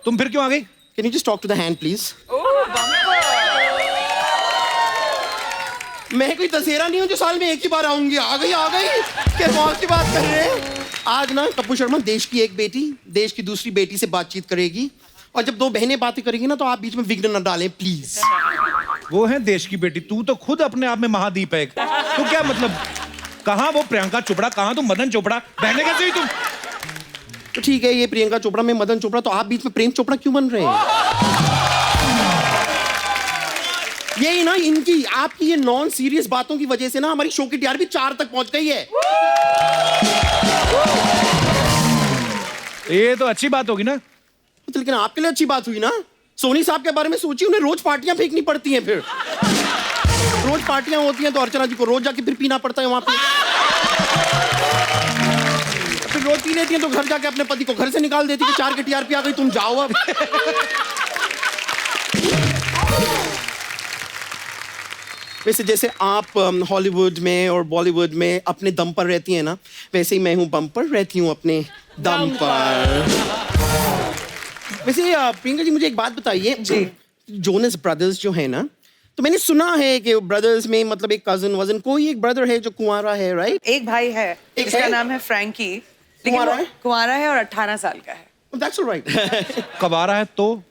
तुम फिर क्यों आ गई? Can you just talk to the hand, please? मैं कोई दशहरा नहीं हूँ जो साल में एक ही बार आऊंगी। आ गई क्या कौन सी बात कर रहे हैं? आज ना कपूर शर्मा, देश की एक बेटी देश की दूसरी बेटी से बातचीत करेगी, और जब दो बहनें बातें करेंगी ना तो आप बीच में विघ्न न डालें प्लीज। वो है देश की बेटी, तू तो खुद अपने आप में महादीप है। तो क्या मतलब, कहाँ वो प्रियंका चोपड़ा, कहाँ तुम मदन चोपड़ा, बहने कैसे हुई तुम? तो ठीक है, ये प्रियंका चोपड़ा में मदन चोपड़ा, तो आप बीच में प्रेम चोपड़ा क्यों बन रहे हैं? यही ना, इनकी आपकी ये नॉन सीरियस बातों की वजह से ना हमारी शो की टीआरपी 4 तक पहुंच गई है। ये तो अच्छी बात होगी ना। तो लेकिन आपके लिए अच्छी बात हुई ना। सोनी साहब के बारे में सोचिए, उन्हें रोज पार्टियां फेंकनी पड़ती हैं, फिर रोज पार्टियां होती हैं तो अर्चना जी को रोज जाके फिर पीना पड़ता है वहां पे। फिर रोज पी लेती हैं तो घर जाके अपने पति को घर से निकाल देती है कि 4 की टीआरपी आ गई, तुम जाओ अब। वैसे जैसे आप हॉलीवुड में और बॉलीवुड में अपने दम पर रहती हैं ना, वैसे ही मैं हूँ बम पर, रहती हूँ अपने दम पर। वैसे प्रियंका जी मुझे एक बात बताइए, जोनस ब्रदर्स जो है ना, तो मैंने सुना है कि ब्रदर्स में मतलब एक कजन वजन कोई एक ब्रदर है जो कुंवारा है, राइट? एक भाई है, इसका नाम है फ्रैंकी, लेकिन वो कुंवारा है और 18 साल का है। That's all right. कबारा है तो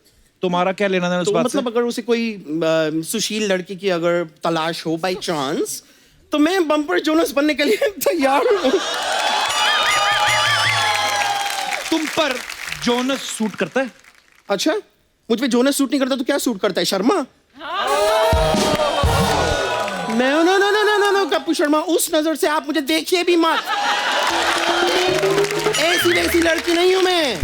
तुम्हारा क्या लेना देना उस तो बात मतलब से? अगर उसे कोई सुशील लड़की की अगर तलाश हो बाय चांस, तो मैं बम्पर जोनस बनने के लिए तैयार हूँ। तुम पर जोनस सूट करता है? अच्छा, मुझ पे जोनस सूट नहीं करता तो क्या सूट करता है? Sharma? No no no no no no Kapoor Sharma, उस नजर से आप मुझे देखिए भी मत। ऐसी वैसी लड़की नहीं हूं मैं,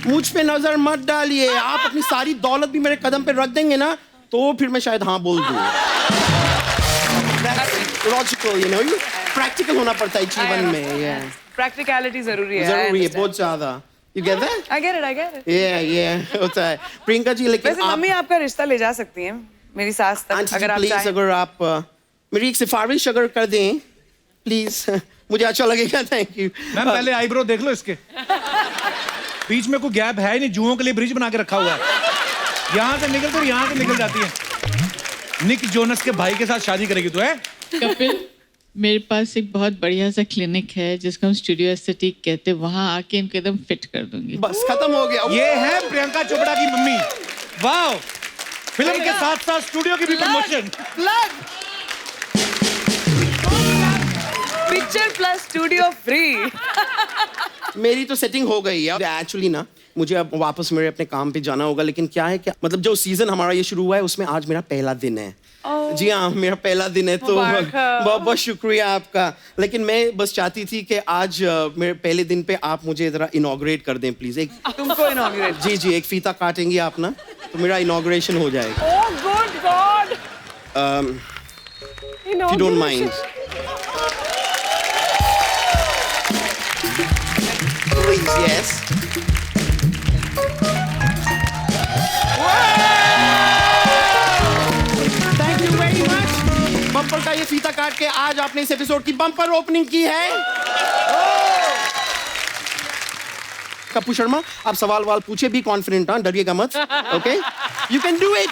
मुझ पे नजर मत डालिए। आप अपनी सारी दौलत भी मेरे कदम पे रख देंगे ना तो फिर मैं शायद हाँ बोल दूं। लॉजिकल, यू नो, प्रैक्टिकल होना पड़ता है जीवन में। प्रैक्टिकलिटी जरूरी है, जरूरी है बहुत ज्यादा। You get that? I get it. Yeah, होता है। प्रियंका जी, लेकिन वैसे मम्मी आपका रिश्ता ले जा सकती हैं मेरी सास तक, आंटी अगर जी आप प्लीज, चाहें। अगर आप मेरी एक सिफारिश अगर कर दें प्लीज, मुझे अच्छा लगेगा। थैंक यू मैम पहले आईब्रो देख लो इसके, बीच में कोई गैप है नहीं, जुओं के लिए ब्रिज बना के रखा हुआ है। यहाँ से निकल कर यहाँ से निकल जाती है। निक जोनस के भाई के साथ शादी करेगी तू है? कपिल, मेरे पास एक बहुत बढ़िया सा क्लिनिक है जिसको हम स्टूडियो एस्थेटिक कहते हैं, वहाँ आके इनको एकदम फिट कर दूंगी। बस खत्म हो गया। ये है प्रियंका चोपड़ा की मम्मी। वाह, फिल्म के साथ साथ स्टूडियो की भी promotion. Picture plus studio free. मेरी तो सेटिंग हो गई है एक्चुअली ना, मुझे अब वापस मेरे अपने काम पे जाना होगा। लेकिन क्या है, क्या मतलब जो सीजन हमारा ये शुरू हुआ है उसमें आज मेरा पहला दिन है। जी हाँ, मेरा पहला दिन है, तो बहुत बहुत शुक्रिया आपका। लेकिन मैं बस चाहती थी कि आज मेरे पहले दिन पे आप मुझे जरा इनॉग्रेट कर दें प्लीज। एक तुमको इनॉग्रेट? जी, एक फीता काटेंगी आप ना तो मेरा इनॉग्रेशन हो जाएगा। Oh good God, if you don't mind. Please, yes. Thank you very much. Bumper का ये फीता काट के आज आपने इस एपिसोड की बम्पर ओपनिंग की है। कपूर शर्मा, आप सवाल पूछे भी कॉन्फिडेंट, हाँ, डरिएगा मत। Okay, you can do it,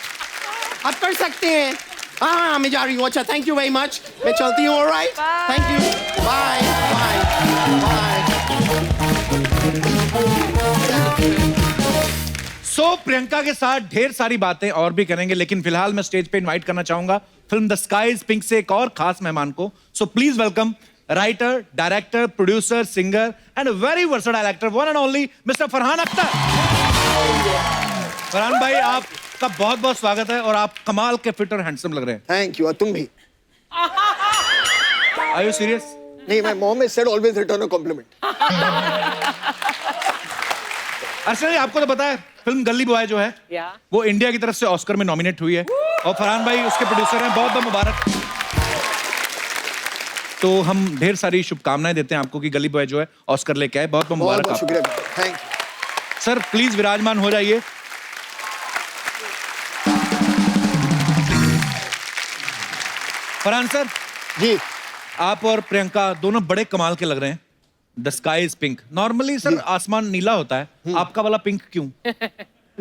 आप कर सकते हैं। हाँ, मैं जा रही हूँ। अच्छा, थैंक यू वेरी मच, मैं चलती हूँ। Alright, thank you, bye bye bye. So Priyanka के साथ ढेर सारी बातें और भी करेंगे, लेकिन फिलहाल मैं स्टेज पे इनवाइट करना चाहूंगा film the sky is pink से एक और खास मेहमान को। So please welcome writer, director, producer, singer and very versatile actor, one and only mister Farhan Akhtar. Farhan भाई, आपका बहुत बहुत स्वागत है और आप कमाल के फिट और हैंडसम लग रहे हैं। थैंक यू, तुम भी। Are you serious? नहीं, my mom has said always return a compliment. Archana ji, आपको तो पता है फिल्म गली बॉय जो है वो इंडिया की तरफ से ऑस्कर में नॉमिनेट हुई है और फरहान भाई उसके प्रोड्यूसर हैं। बहुत बहुत मुबारक। तो हम ढेर सारी शुभकामनाएं देते हैं आपको कि गली बॉय जो है ऑस्कर लेके आए। बहुत बहुत मुबारक बहुत आपको। शुक्रिया, थैंक यू। सर प्लीज विराजमान हो जाइए। फरहान सर जी, आप और प्रियंका दोनों बड़े कमाल के लग रहे हैं। The sky is pink. Normally sir आसमान नीला होता है, आपका वाला पिंक क्यों?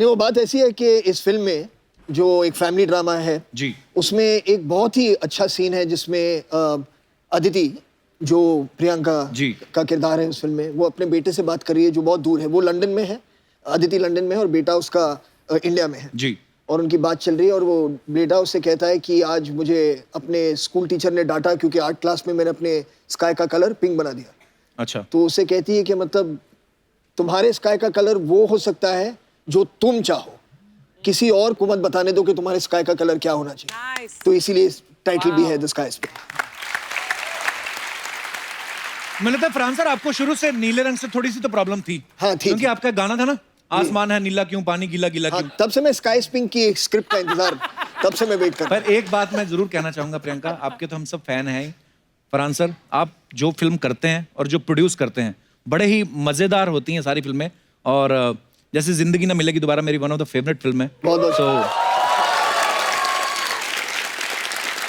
नहीं, वो बात ऐसी है कि इस फिल्म में जो एक फैमिली ड्रामा है जी। उसमें एक बहुत ही अच्छा सीन है जिसमें अदिति जो प्रियंका जी। का किरदार है उस फिल्म में, वो अपने बेटे से बात कर रही है जो बहुत दूर है। वो लंदन में है, अदिति लंदन में है और बेटा उसका इंडिया में है। जी। और उनकी बात चल रही है और वो बेटा उससे कहता है कि आज मुझे अपने स्कूल टीचर ने डांटा क्योंकि आर्ट क्लास में मैंने अपने स्काई का कलर पिंक बना दिया। अच्छा। तो उसे कहती है कि मतलब तुम्हारे स्काई का कलर वो हो सकता है जो तुम चाहो, किसी और को मत बताने दो कि तुम्हारे स्काई का कलर क्या होना चाहिए। तो इसीलिए टाइटल भी है द स्काई इज पिंक। मुझे लगता है फरहान सर आपको शुरू से नीले रंग से थोड़ी सी तो प्रॉब्लम थी। हाँ, थी। क्योंकि आपका गाना था ना, आसमान है नीला क्यों, पानी गीला गीला हाँ, क्यों। तब से मैं स्काई इज पिंक की स्क्रिप्ट का इंतजार तब से मैं वेट कर रहा हूं। पर एक बात मैं जरूर कहना चाहूंगा प्रियंका, आपके तो हम सब फैन हैं ही। फरहान सर, आप जो फिल्म करते हैं और जो प्रोड्यूस करते हैं बड़े ही मजेदार होती हैं सारी फिल्में। और जैसे जिंदगी ना मिलेगी दोबारा मेरी one of the favourite film है। बहुत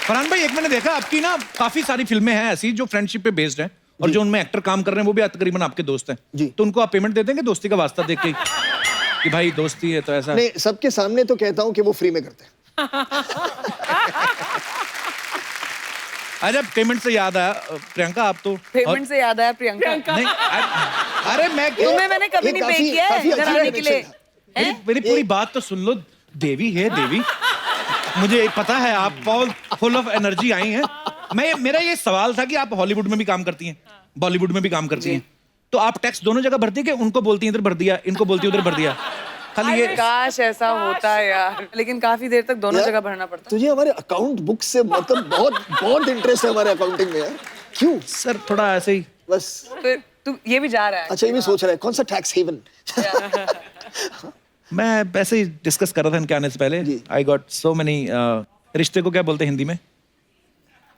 फरहान भाई, एक मैंने देखा आपकी ना काफी सारी फिल्में हैं ऐसी जो फ्रेंडशिप पे बेस्ड हैं और जो उनमें एक्टर काम कर रहे हैं वो भी तकरीबन आपके दोस्त हैं जी। तो उनको आप पेमेंट देते हैं कि दोस्ती का वास्ता देख के कि भाई दोस्ती है तो ऐसा। नहीं, सबके सामने तो कहता हूं कि वो फ्री में करते हैं। अच्छा, पेमेंट से याद आया प्रियंका, आप तो पेमेंट से याद आया प्रियंका। नहीं, अरे मैं तुम्हें मैंने कभी ये नहीं पे काफी- किया है काफी इधर अच्छा आने के लिए। connection था। मेरी पूरी बात तो सुन लो। देवी है देवी, मुझे पता है आप फुल ऑफ एनर्जी आई हैं। मेरा ये सवाल था कि आप हॉलीवुड में भी काम करती हैं, बॉलीवुड में भी काम करती हैं, तो आप टैक्स दोनों जगह भरती हैं कि उनको बोलती हैं इधर भर दिया, इनको बोलती हैं उधर भर दिया? खाली ये काश ऐसा होता है यार, लेकिन काफी देर तक दोनों यार, जगह भरना पड़ता तुझे हमारे अकाउंट बुक से मतलब बहुत बहुत इंटरेस्ट है हमारे अकाउंटिंग में यार। क्यों? सर थोड़ा ऐसे ही। बस है। तो तू ये भी जा रहा है। अच्छा, ये भी सोच रहा है कौन सा टैक्स हेवन। मैं ऐसे ही डिस्कस कर रहा था इनके आने से पहले। जी। आई गॉट सो मेनी, रिश्ते को क्या बोलते हैं हिंदी में?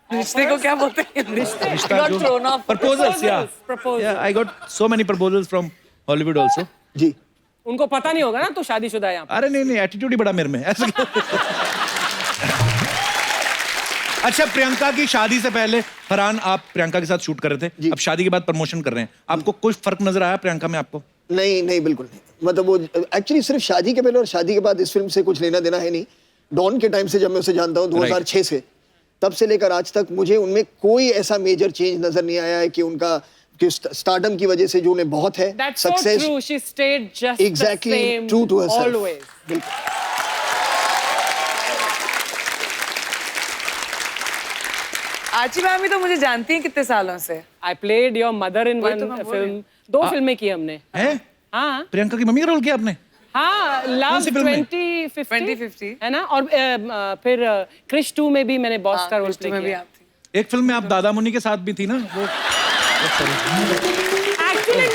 रिश्ते को क्या बोलते हैं? रिश्ता जो प्रपोजल्स, या I got so many proposals from Hollywood also. जी। उनको पता नहीं होगा ना तो शादीशुदा है यहाँ पे। अरे नहीं, एटीट्यूड ही बड़ा मेरे में ऐसे अच्छा, प्रियंका की शादी से पहले फरहान आप प्रियंका के साथ शूट कर रहे थे, अब शादी के बाद प्रमोशन कर रहे हैं, आपको कोई फर्क नजर आया प्रियंका में आपको? नहीं, बिल्कुल नहीं। मतलब वो एक्चुअली सिर्फ शादी के पहले और शादी के बाद इस फिल्म से कुछ लेना देना है नहीं। डॉन के टाइम से जब मैं उसे जानता हूँ 2006 से, तब से लेकर आज तक मुझे उनमें कोई ऐसा मेजर चेंज नजर नहीं आया है कि उनका स्टारडम की वजह से जो उन्हें बहुत है That's so true. She stayed just exactly the same true to herself. always. बिल्कुल। आची मैम भी तो मुझे जानती हैं कितने सालों से। I played your mother in वही one तो मैं बोल रही film. 2 फिल्में की हमने। हैं? हाँ प्रियंका की मम्मी का रोल किया आपने? हाँ, लव सी फिल्म में? 2050 है ना। और फिर क्रिश 2 में भी मैंने बॉस का रोल प्ले में भी किया। आप थी। एक फिल्म में आप दादा मुनि के साथ भी थी ना वो? एक्चुअली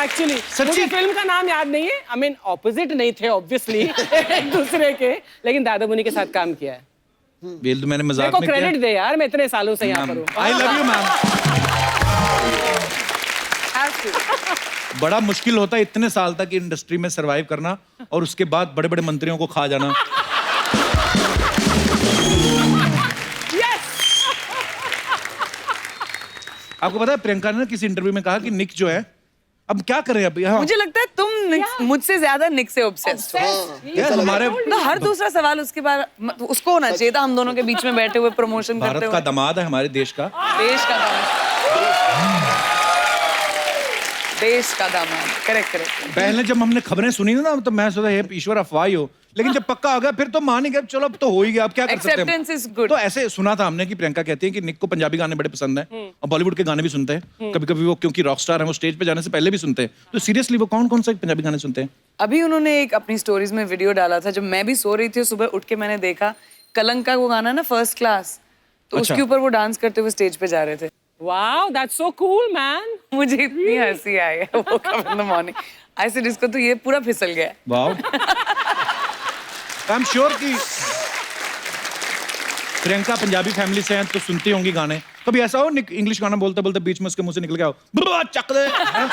एक्चुअली सच्ची? मुझे फिल्म का नाम याद नहीं है। आई मीन ऑपोजिट नहीं थे ऑब्वियसली एक दूसरे के, लेकिन दादा मुनि के साथ काम किया है। ये तो मैंने मेरे मजाक को में किया। क्रेडिट दे यार, मैं इतने सालों से यहाँ पर हूँ। I love you ma'am. Have to. बड़ा मुश्किल होता है इतने साल तक इंडस्ट्री में सरवाइव करना और उसके बाद बड़े बड़े मंत्रियों को खा जाना। आपको पता है प्रियंका ने किसी इंटरव्यू में कहा कि निक जो है, अब क्या करें अब यहाँ? मुझे लगता है तुम मुझसे ज्यादा निक से ऑब्सेस्ड हो। यार हमारे तो हर दूसरा सवाल उसके बाद उसको होना चाहिए था, हम दोनों के बीच में बैठे हुए प्रमोशन करते भारत का हुए। दामाद है हमारे देश का। देश का दामाद। देश का दामाद। करेक्ट। पहले जब हमने खबरें सुनी ना तो मैं सोचा हे ईश्वर अफवाह ही हो, लेकिन जब पक्का आ गया फिर तो मान ही गया, चलो अब तो हो ही गया, अब क्या कर सकते हैं। Acceptance is good. तो ऐसे सुना था हमने कि प्रियंका कहती है कि निक को पंजाबी गाने बड़े पसंद हैं और बॉलीवुड के गाने भी सुनते हैं कभी कभी वो, क्योंकि रॉक स्टार है वो स्टेज पे जाने से पहले भी सुनते हैं। तो सीरियसली वो कौन कौन से पंजाबी गाने सुनते हैं? अभी उन्होंने एक अपनी स्टोरीज में वीडियो डाला था, जब मैं भी सो रही थी सुबह उठ के मैंने देखा, कलंक का वो गाना ना फर्स्ट क्लास, तो अच्छा। उसके ऊपर वो डांस करते हुए स्टेज पे जा रहे थे। Wow, that's so cool, man. मुझे इतनी हंसी आई है वो कब in the morning. I said इसको तो ये पूरा फिसल गया है। वाओ। आई एम श्योर कि प्रियंका पंजाबी फैमिली से हैं तो सुनती होंगी गाने। कभी ऐसा हो निक इंग्लिश गाना बोलते बोलते बीच में उसके मुंह से निकल गया हो बुआ चक दे, हैं?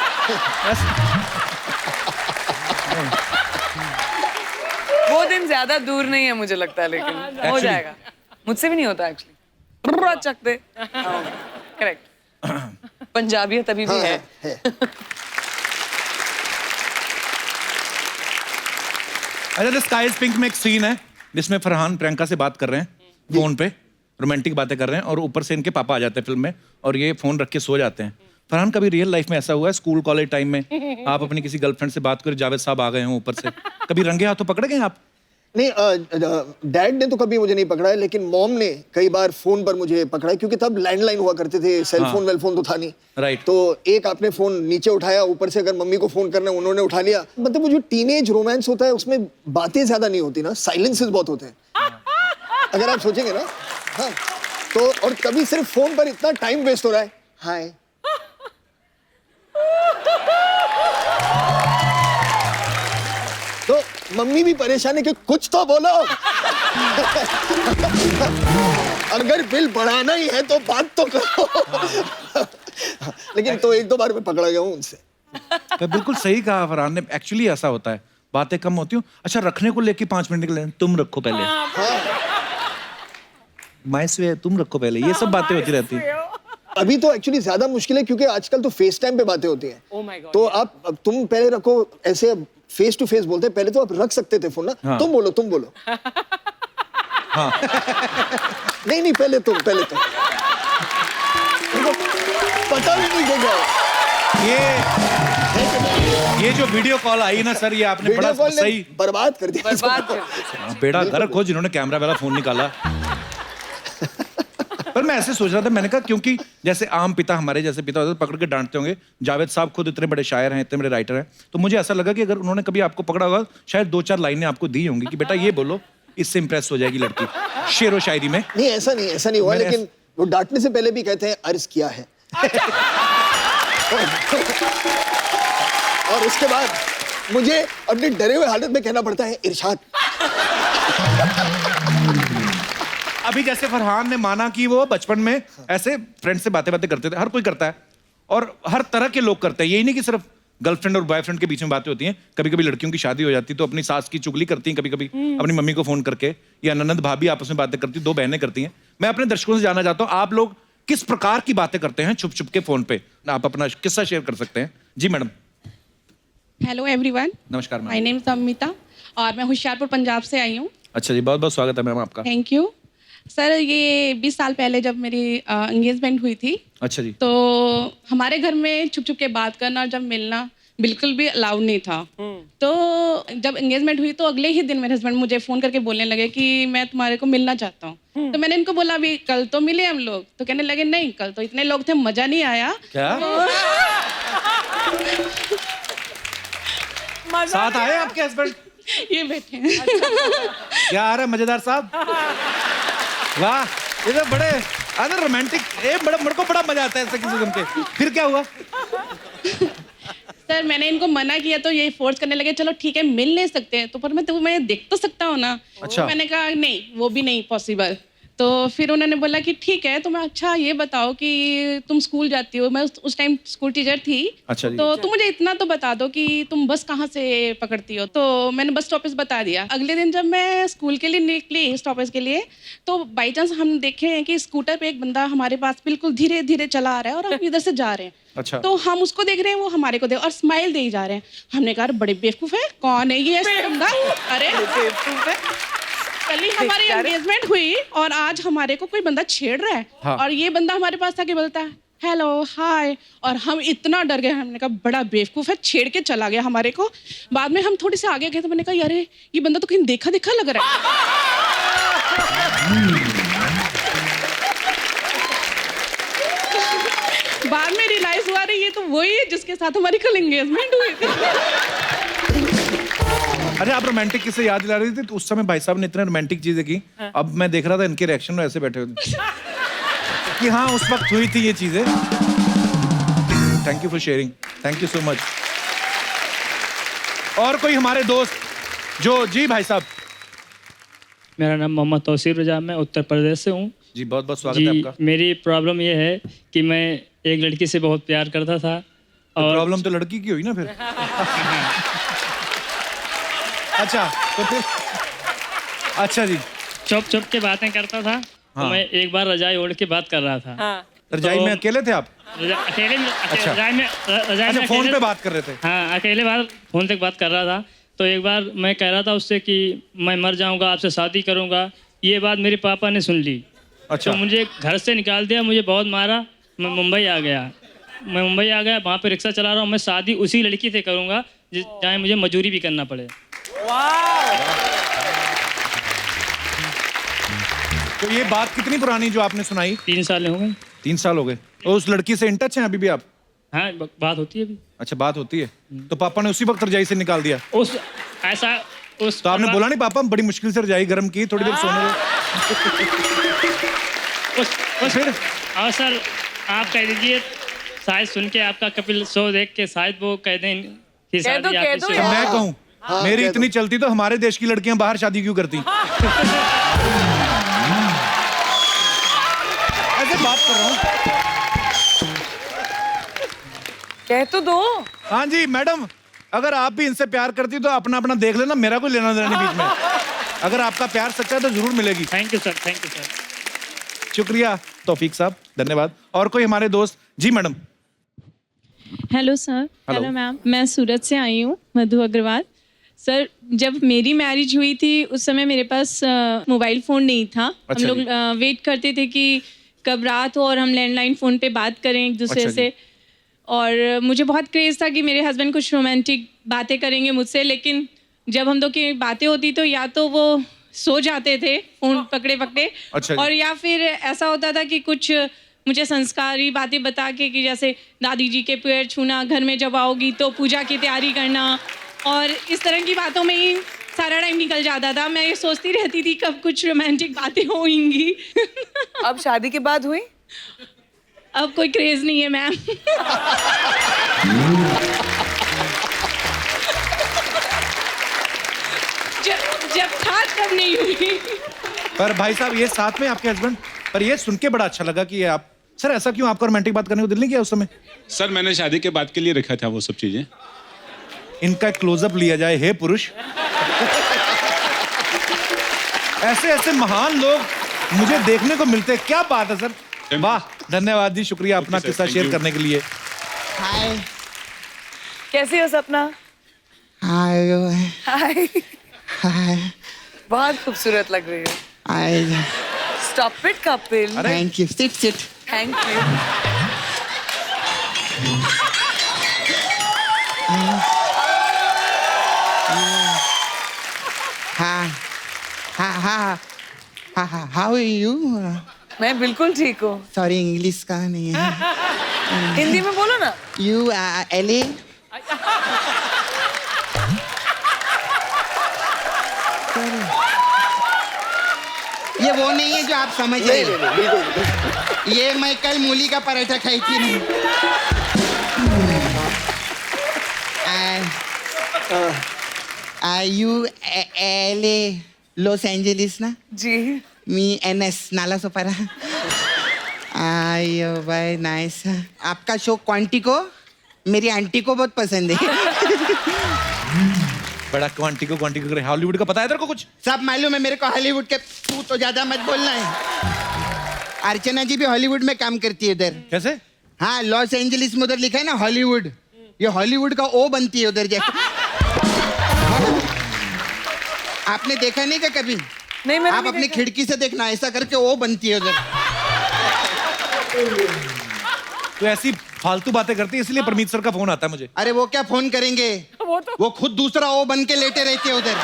वो दिन ज्यादा दूर नहीं है मुझे लगता है, लेकिन हो Actually- जाएगा। मुझसे भी नहीं होता एक्चुअली। चक दे। करेक्ट। पंजाबी तभी भी है। अच्छा, द स्काई इज पिंक में एक सीन है जिसमें फरहान प्रियंका से बात कर रहे हैं फोन पे, रोमांटिक बातें कर रहे हैं और ऊपर से इनके पापा आ जाते हैं फिल्म में और ये फोन रख के सो जाते हैं। फरहान, कभी रियल लाइफ में ऐसा हुआ है स्कूल कॉलेज टाइम में आप अपनी किसी गर्लफ्रेंड से बात कर जावेद साहब आ गए हों ऊपर से, कभी रंगे हाथों पकड़े गए आप? नहीं, डैड ने तो कभी मुझे नहीं पकड़ा है, लेकिन मॉम ने कई बार फोन पर मुझे पकड़ा है, क्योंकि तब लैंडलाइन हुआ करते थे, सेल फोन वेलफोन तो था नहीं। राइट। तो एक आपने फोन नीचे उठाया, ऊपर से अगर मम्मी को फोन करना है उन्होंने उठा लिया। मतलब वो जो टीनेज रोमांस होता है उसमें बातें ज्यादा नहीं होती ना, साइलेंसेस बहुत होते हैं अगर आप सोचेंगे ना। हाँ, तो और कभी सिर्फ फोन पर इतना टाइम वेस्ट हो रहा है। हाय, तो मम्मी भी परेशान है कि कुछ तो बोलो अगर बिल बढ़ाना ही है तो बात तो करो लेकिन तो एक दो बार मैं पकड़ा गया हूँ उनसे। तो बिल्कुल सही कहा फरहान ने, एक्चुअली ऐसा होता है, बातें कम होती हूँ। अच्छा, रखने को लेके 5 मिनट निकले, तुम रखो पहले, माय स्वे तुम रखो पहले, ये सब बातें होती रहती हैं। अभी तो एक्चुअली ज्यादा मुश्किल है क्योंकि आजकल तो फेस टाइम पे बातें होती हैं। Oh my God, तो आप अब तुम पहले रखो, ऐसे फेस टू फेस बोलते हैं, पहले तो आप रख सकते थे फोन ना। हाँ। तुम बोलो हाँ। नहीं पहले तुम पता भी नहीं चलेगा। ये जो वीडियो कॉल आई ना सर, ये आपने बड़ा वीडियो कॉल ने सही बर्बाद कर दिया। बर्बाद कर दिया। बेड़ा गर्क हो जिन्होंने कैमरा वाला फोन निकाला। पर मैं ऐसे सोच रहा था, मैंने कहा क्योंकि जैसे आम पिता हमारे जैसे पिता होते पकड़ के डांटते होंगे, जावेद साहब खुद इतने बड़े शायर हैं, इतने बड़े राइटर हैं, तो मुझे ऐसा लगा कि अगर उन्होंने कभी आपको पकड़ा होगा शायद 2-4 लाइनें आपको दी होंगी कि बेटा ये बोलो, इससे इंप्रेस हो जाएगी लड़की शेर व शायरी में। नहीं ऐसा नहीं हुआ, लेकिन वो डांटने से पहले भी कहते हैं अर्ज किया है और उसके बाद मुझे अपने डरे हुए हालत में कहना पड़ता है इरशाद। अभी जैसे फरहान ने माना कि वो बचपन में ऐसे फ्रेंड से बातें करते थे, हर कोई करता है और हर तरह के लोग करते हैं, यही नहीं कि सिर्फ गर्लफ्रेंड और बॉयफ्रेंड के बीच में बातें होती हैं। कभी कभी लड़कियों की शादी हो जाती है तो अपनी सास की चुगली करती हैं, कभी कभी अपनी मम्मी को फोन करके, या ननद भाभी आपस में बातें करती, 2 बहनें करती हैं। मैं अपने दर्शकों से जानना चाहता हूँ आप लोग किस प्रकार की बातें करते हैं छुप छुप के फोन पे, आप अपना किस्सा शेयर कर सकते हैं। जी मैडम। हेलो एवरीवन, नमस्कार माय नेम इज अमिता और मैं होशियारपुर पंजाब से आई हूँ। अच्छा जी, बहुत बहुत स्वागत है मैम आपका। Thank you sir. ये 20 साल पहले जब मेरी एंगेजमेंट हुई थी, अच्छा जी, तो हमारे घर में छुप छुप के बात करना और जब मिलना बिल्कुल भी अलाउड नहीं था। तो जब एंगेजमेंट हुई तो अगले ही दिन मेरे हस्बैंड मुझे फ़ोन करके बोलने लगे कि मैं तुम्हारे को मिलना चाहता हूँ। तो मैंने इनको बोला अभी कल तो मिले हम लोग, तो कहने लगे नहीं कल तो इतने लोग थे मज़ा नहीं आया। क्या साथ आए आपके हस्बैंड? ये बैठे हैं। क्या आ रहा है मजेदार साहब? वाह, ये तो बड़े अरे रोमांटिक, मेरे को बड़ा मजा आता है ऐसे किसी किस्म के। फिर क्या हुआ? सर मैंने इनको मना किया तो ये फोर्स करने लगे चलो ठीक है मिल नहीं सकते हैं, तो पर मैं तुम्हें देख तो सकता हूँ ना। अच्छा। मैंने कहा नहीं वो भी नहीं पॉसिबल। तो फिर उन्होंने बोला कि ठीक है, तो मैं अच्छा ये बताओ कि तुम स्कूल जाती हो, मैं उस टाइम स्कूल टीचर थी। अच्छा जी। तो तुम मुझे इतना तो बता दो कि तुम बस कहाँ से पकड़ती हो। तो मैंने बस स्टॉपेज बता दिया। अगले दिन जब मैं स्कूल के लिए निकली स्टॉपेज के लिए, तो बाई चांस हम देखे हैं कि स्कूटर पे एक बंदा हमारे पास बिल्कुल धीरे धीरे चला आ रहा है और हम इधर से जा रहे हैं। अच्छा। तो हम उसको देख रहे हैं, वो हमारे को देख और स्माइल दे ही जा रहे हैं। हमने कहा बड़े बेवकूफ है, कौन है ये बंदा? अरे कल ही हमारी एंगेजमेंट हुई और आज हमारे को कोई बंदा छेड़ रहा है। हाँ। और ये बंदा हमारे पास आके बोलता है हेलो हाय, और हम इतना डर गए। हमने कहा बड़ा बेवकूफ है, छेड़ के चला गया हमारे को। बाद में हम थोड़ी से आगे गए तो मैंने कहा अरे ये बंदा तो कहीं देखा देखा लग रहा है। बाद में रियलाइज हुआ रही ये तो वही है जिसके साथ हमारी कल एंगेजमेंट हुई थी। अरे आप रोमांटिक किससे याद दिला रही थी? तो उस समय भाई साहब ने इतने रोमांटिक चीजें की। अब मैं देख रहा था इनके रिएक्शन में ऐसे बैठे हुए कि हाँ उस वक्त हुई थी ये चीजें। Thank you for sharing, thank you so much. और कोई हमारे दोस्त जो, जी भाई साहब। मेरा नाम मोहम्मद तौसीर रजा, मैं उत्तर प्रदेश से हूँ। जी बहुत बहुत स्वागत जी, है आपका। मेरी प्रॉब्लम ये है कि मैं एक लड़की से बहुत प्यार करता था। और प्रॉब्लम तो लड़की की हुई ना फिर। अच्छा तो फिर अच्छा जी, चुप चुप के बातें करता था। हाँ। तो मैं एक बार रजाई ओढ़ के बात कर रहा था। हाँ। रजाई में अकेले थे आप? अकेले अच्छा। रजाई में अच्छा, फोन पे बात कर रहे थे? हाँ, अकेले बार फोन तक बात कर रहा था। तो एक बार मैं कह रहा था उससे कि मैं मर जाऊंगा, आपसे शादी करूंगा। ये बात मेरे पापा ने सुन ली। अच्छा। तो मुझे घर से निकाल दिया, मुझे बहुत मारा। मैं मुंबई आ गया। वहाँ पे रिक्शा चला रहा हूँ। मैं शादी उसी लड़की से करूंगा चाहे मुझे मजदूरी भी करना पड़े। तो ये बात कितनी पुरानी जो आपने सुनाई? 3 साल हो गए। 3 साल हो गए। तो उस लड़की से इन टच हैं अभी भी आप? हाँ, बात होती है अभी। अच्छा, बात होती है। तो पापा ने उसी वक्त रजाई से निकाल दिया? उस तो आपने बोला नहीं पापा बड़ी मुश्किल से रजाई गर्म की, थोड़ी देर सोने दो? फिर और सर आप कह दीजिए, शायद सुन के आपका कपिल शो देख के शायद वो कह दें कि शादी कह आपकी दो से- यार। मैं कहूँ मेरी इतनी चलती तो हमारे देश की लड़कियां बाहर शादी क्यों करती? ऐसे बात कर रहा हूँ। कह तो दो। हाँ जी मैडम, अगर आप भी इनसे प्यार करती तो अपना अपना देख लेना, मेरा कोई लेना देना नहीं बीच में। अगर आपका प्यार सच्चा है तो जरूर मिलेगी। Thank you sir, thank you sir. शुक्रिया तौफीक साहब, धन्यवाद। और कोई हमारे दोस्त? जी madam. Hello sir. Hello ma'am, मैं सूरत से आई हूँ, मधु अग्रवाल। सर, जब मेरी मैरिज हुई थी उस समय मेरे पास मोबाइल फ़ोन नहीं था। अच्छा हम लोग जी। वेट करते थे कि कब रात हो और हम लैंडलाइन फ़ोन पे बात करें एक दूसरे अच्छा से। और मुझे बहुत क्रेज़ था कि मेरे हस्बैंड कुछ रोमांटिक बातें करेंगे मुझसे, लेकिन जब हम लोग की बातें होती तो या तो वो सो जाते थे फ़ोन पकड़े पकड़े, अच्छा जी। और या फिर ऐसा होता था कि कुछ मुझे संस्कारी बातें बता के कि जैसे दादी जी के पैर छूना, घर में जब आओगी तो पूजा की तैयारी करना, और इस तरह की बातों में ही सारा टाइम निकल जाता था। मैं ये सोचती रहती थी कब कुछ रोमांटिक बातें होंगी। अब शादी के बाद हुई? अब कोई क्रेज नहीं है मैम। जब था तब नहीं हुई। पर भाई साहब ये साथ में आपके हस्बैंड, पर ये सुन के बड़ा अच्छा लगा कि ये आप, सर ऐसा क्यों आपका रोमांटिक बात करने को दिल नहीं किया उस समय? सर मैंने शादी के बाद के लिए रखा था वो सब चीजें। इनका क्लोजअप लिया जाए। हे पुरुष, ऐसे ऐसे महान लोग मुझे देखने को मिलते हैं। क्या बात है सर, वाह, धन्यवाद जी, शुक्रिया अपना सर, किस्सा thank शेयर you. करने के लिए। हाय कैसे हो सपना? हाय हाय। हाय बहुत खूबसूरत लग रही हो। Hi stop it Kapil. Thank you. Sit sit. Thank you. हाँ हाँ हाँ हाँ, हाउ आर यू? मैं बिल्कुल ठीक हूँ। सॉरी, इंग्लिश का नहीं है। हिंदी में बोलो ना। यू एले? ये वो नहीं है जो आप समझ रहे हो। ये मैं कल मूली का पराठा खाई थी नहीं। यू एले लॉस एंजलिस ना? जी। मी NS नाला सोपारा। आयो भाई, नाइस। आपका शो क्वांटिको मेरी आंटी को बहुत पसंद है। बड़ा क्वांटिको करे। हॉलीवुड का पता है तेरे को कुछ? सब मालूम है मेरे को हॉलीवुड के। तू तो ज्यादा मत बोलना है। अर्चना जी भी हॉलीवुड में काम करती है उधर। कैसे? हाँ, लॉस एंजलिस में उधर लिखा है ना हॉलीवुड। ये हॉलीवुड का ओ बनती है उधर जाके। आपने देखा नहीं क्या कभी? नहीं, मैंने आप नहीं अपनी देखा। खिड़की से देखना, ऐसा करके ओ बनती है उधर। तो ऐसी फालतू बातें करती है, इसलिए परमीत सर का फोन आता है मुझे। अरे वो क्या फोन करेंगे, वो खुद दूसरा ओ बन के लेटे रहते हैं उधर।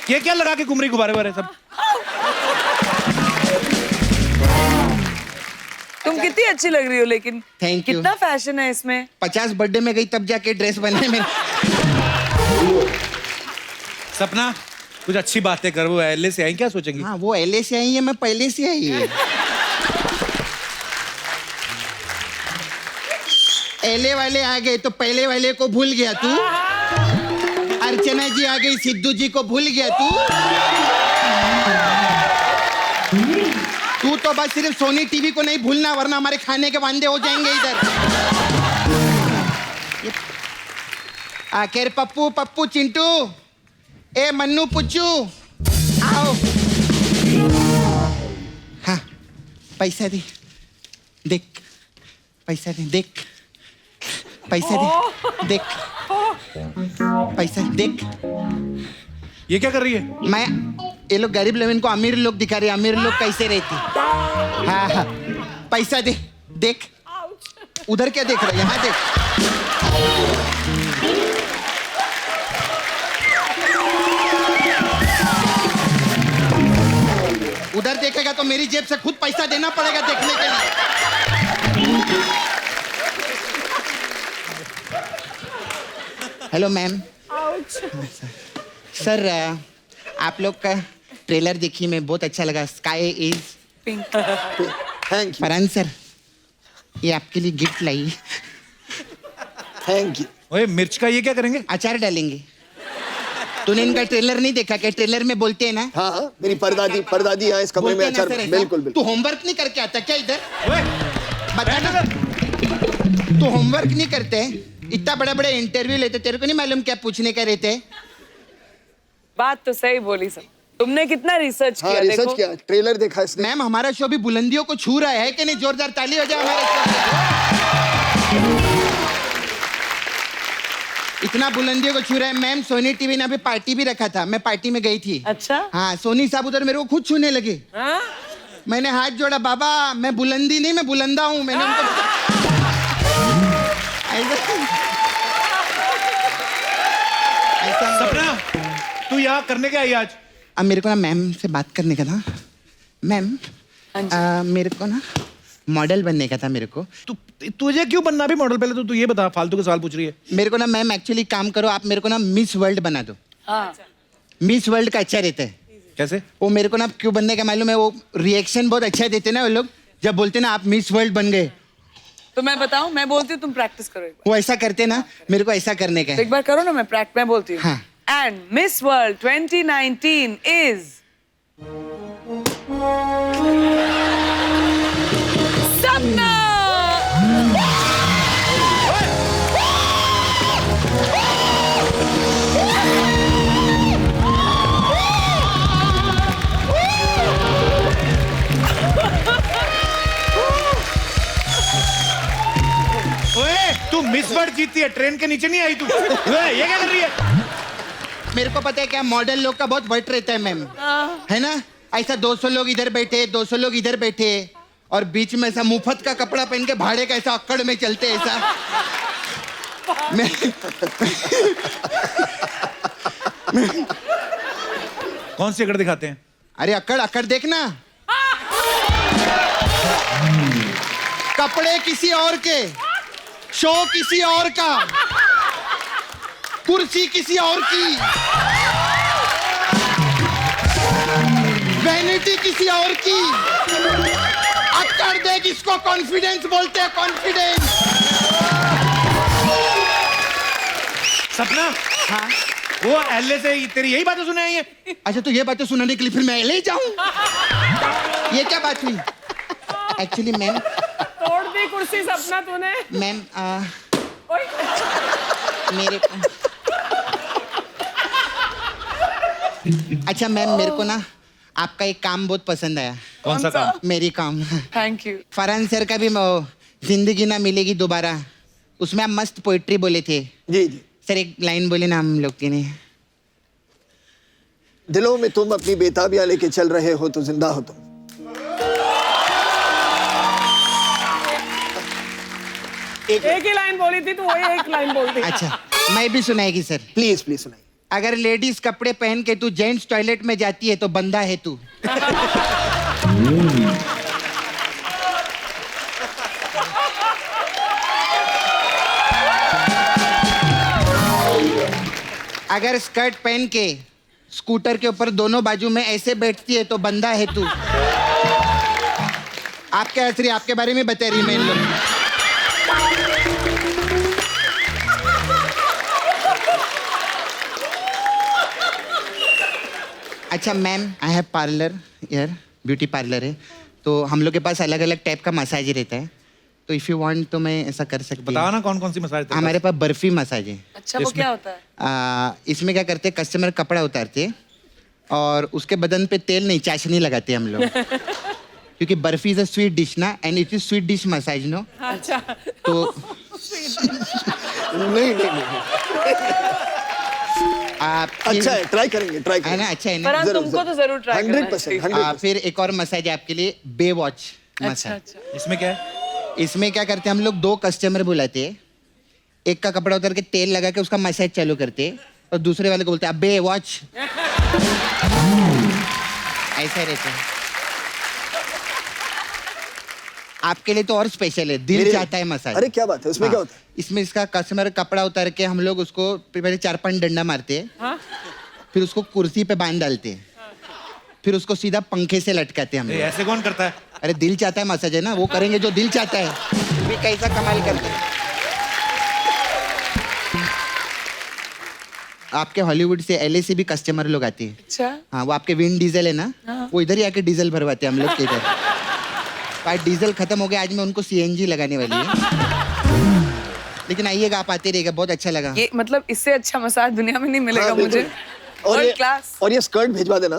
ये क्या लगा के घूम रही गुब्बारे वारे सब? तुम कितनी अच्छी लग रही हो, लेकिन Thank you. कितना फैशन है इसमें। 50 बर्थडे में गई तब जाके ड्रेस बने में। सपना कुछ अच्छी बातें कर, वो एलए से आई, क्या सोचेंगी? हाँ, वो एलए से आई है, मैं पहले से आई है। एलए वाले आ गए तो पहले वाले को भूल गया तू। अर्चना जी आ गई, सिद्धू जी को भूल गया तू। तू तो बस सिर्फ सोनी टीवी को नहीं भूलना, वरना हमारे खाने के वांदे हो जाएंगे इधर। आखिर पप्पू पप्पू चिंटू, ए मन्नू पुच्चू, आओ। हाँ, पैसा दे, देख पैसा दे, देख पैसा दे देख पैसा देख। ये क्या कर रही है? मैं ये लोग गरीब लोग इनको अमीर लोग दिखा रहे हैं, अमीर लोग कैसे रहते। हाँ हाँ पैसा दे देख। उधर क्या देख रहे हैं, यहाँ देख। उधर देखेगा तो मेरी जेब से खुद पैसा देना पड़ेगा देखने के लिए। Hello ma'am. सर आप लोग का ट्रेलर देखी, मैं बहुत अच्छा लगा। Sky is pink. Thank you, Farhan sir ये आपके लिए गिफ्ट लाई। Thank you. ओए मिर्च का ये क्या करेंगे? अचार डालेंगे। तूने इनका ट्रेलर नहीं देखा क्या? ट्रेलर में बोलते हैं ना, हाँ हाँ, मेरी परदादी यहाँ इस कमरे में बोलते हैं ना अचार, सर ऐसा? बिल्कुल बिल्कुल। तू होमवर्क नहीं करके आता क्या इधर? ओए बता ना, तू होमवर्क नहीं करते? इतना बड़ा बड़ा इंटरव्यू लेते, तेरे को नहीं मालूम क्या पूछने का रहते? बात तो सही बोली सब। तुमने कितना रिसर्च हाँ किया? रिसर्च देखो किया, ट्रेलर देखा इसने। मैम हमारा शो भी बुलंदियों को छू रहा है कि नहीं? जोरदार ताली हो जाए हमारे शो पे। इतना बुलंदियों को छू रहा है। मैम सोनी टीवी ने अभी पार्टी भी रखा था, मैं पार्टी में गई थी। अच्छा। हाँ सोनी साहब उधर मेरे को खुद छूने लगे। हाँ? मैंने हाथ जोड़ा, बाबा मैं बुलंदी नहीं मैं बुलंदा हूँ। मैंने उनको ऐसा सपना तू यहाँ करने क्या आई आज? अब मेरे को ना मैम से बात करने का था। मैम मेरे को ना मॉडल बनने का था मेरे को। तुझे क्यों बनना भी मॉडल? पहले तो तू ये बता, फालतू के सवाल पूछ रही है। मेरे को ना मैम एक्चुअली काम करो आप, मेरे को ना मिस वर्ल्ड बना दो। हाँ। मिस वर्ल्ड का अच्छा रहता है। कैसे? वो मेरे को ना क्यों बनने का मालूम है, वो रिएक्शन बहुत अच्छा देते ना वो लोग जब बोलते ना आप मिस वर्ल्ड बन गए। तो मैं बताऊं, मैं बोलती हूँ तुम प्रैक्टिस करो एक वो ऐसा करते ना, मेरे को ऐसा करने का बार। है। एक बार करो ना, मैं बोलती हूँ। हाँ। एंड मिस वर्ल्ड 2019 इज सपना। ओए तू मिस वर्ल्ड जीतती है, ट्रेन के नीचे नहीं आई तू? ओए ये क्या कर रही है? मेरे को पता है क्या मॉडल लोग का बहुत वट रहता है मैम, है ना? ऐसा 200 लोग इधर बैठे 200 लोग इधर बैठे और बीच में ऐसा मुफ्त का कपड़ा पहन के भाड़े का ऐसा अक्कड़ में चलते ऐसा। मैं कौन सी अकड़ दिखाते हैं? अरे अक्कड़ अक्कड़ देखना, कपड़े किसी और के, शो किसी और का, कुर्सी किसी और की, वैनिटी किसी और की। अक्कड़ देख, इसको कॉन्फिडेंस बोलते हैं, कॉन्फिडेंस। सपना हाँ वो एलए से तेरी यही बातें सुने आई है? अच्छा तो ये बातें सुनाने के लिए फिर मैं ले जाऊं? ये क्या बात हुई? एक्चुअली मैम तोड़ दी कुर्सी सपना तूने। मैम ओए, मेरे को अच्छा मैम मेरे को ना आपका एक काम बहुत पसंद आया। कौन सा काम? मेरी काम थैंक यू। फरहान सर का भी जिंदगी ना मिलेगी दोबारा, उसमें आप मस्त पोइट्री बोले थे। जी जी। सर एक लाइन बोले ना हम लोग के ने। दिलों में तुम अपनी बेताबियां लेके चल रहे हो तो जिंदा हो तुम। एक ही लाइन बोली थी, तू वही एक लाइन बोलती। अच्छा मैं भी सुनाएगी सर। प्लीज प्लीज सुनाइए। अगर लेडीज कपड़े पहन के तू जेंट्स टॉयलेट में जाती है तो बंदा है तू। अगर स्कर्ट पहन के स्कूटर के ऊपर दोनों बाजू में ऐसे बैठती है तो बंदा है तू। आप क्या हंस रही, आपके बारे में बता रही मैं इन लोग। अच्छा मैम आई हैव पार्लर यार, ब्यूटी पार्लर है तो हम लोग के पास अलग अलग टाइप का मसाज रहता है, तो इफ़ यू वांट तो मैं ऐसा कर सकती हूँ। बताओ ना कौन कौन सी मसाज? हमारे पास बर्फी मसाज है। अच्छा वो क्या होता है? इसमें क्या करते हैं, कस्टमर कपड़ा उतारते हैं और उसके बदन पे तेल नहीं चाशनी लगाते हैं हम लोग। क्योंकि barfi is a sweet dish ना, and it is sweet dish massage no. अच्छा तो नहीं नहीं आप अच्छा है, ट्राई करेंगे, ट्राई है ना, करेंगे। अच्छा है पर ना। तुमको तो जरूर ट्राई करना 100%, चाहिए। 100%। फिर एक और मसाज है आपके लिए, बे वॉच अच्छा मसाज। अच्छा। इसमें क्या है? इसमें क्या करते हैं हम लोग, 2 कस्टमर बुलाते हैं, एक का कपड़ा उतार के तेल लगा के उसका मसाज चालू करते हैं, और दूसरे वाले को बोलते हैं अबे वॉच। ऐसा रहता है। आपके लिए तो और स्पेशल है, दिल मेरे- चाहता है मसाज। अरे क्या बात है, उसमें क्या होता है? इसमें इसका कस्टमर कपड़ा उतार के हम लोग उसको पहले 4-5 डंडा मारते हैं, फिर उसको कुर्सी पे बांध डालते हैं, फिर उसको सीधा पंखे से लटकाते हैं हम ये लोग। ऐसे कौन करता है? अरे दिल चाहता है मसाज है ना, वो करेंगे जो दिल चाहता है। भी कैसा कमाल करते हैं। आपके हॉलीवुड से, LA से भी कस्टमर लोग आते हैं। अच्छा हाँ, वो आपके विंड डीजल है ना, वो इधर ही आके डीजल भरवाते हैं हम लोग के इधर। पर डीजल खत्म हो गया, आज मैं उनको CNG लगाने वाली है। लेकिन आइएगा, आप आते रहिएगा, बहुत अच्छा लगा। ये मतलब इससे अच्छा मसाज दुनिया में नहीं मिलेगा हाँ, बिल्कुल। मुझे। और World ये class। और ये स्कर्ट भिजवा देना।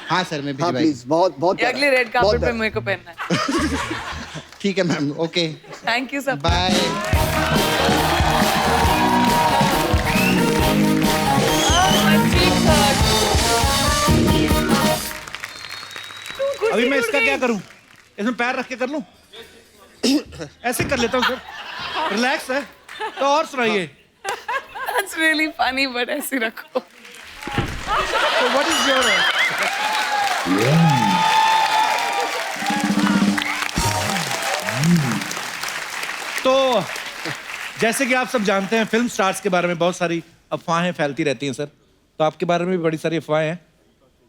हाँ सर, मैं हाँ भिजवाई। प्लीज, बहुत बहुत ये प्यारा, अगले रेड बहुत कार्पेट पे प्यारा। मेरे को पहनना है। ठीक है मैम, ओके, थैंक यू सब। बाय। अभी मैं इसका क्या करूं? इसमें पैर रख के कर लूं? ऐसे कर लेता हूं सर, रिलैक्स है। तो और सुनाइए। That's really funny, but ऐसे रखो। तो व्हाट इज योर तो जैसे कि आप सब जानते हैं, फिल्म स्टार्स के बारे में बहुत सारी अफवाहें फैलती रहती हैं सर। तो आपके बारे में भी बड़ी सारी अफवाहें हैं।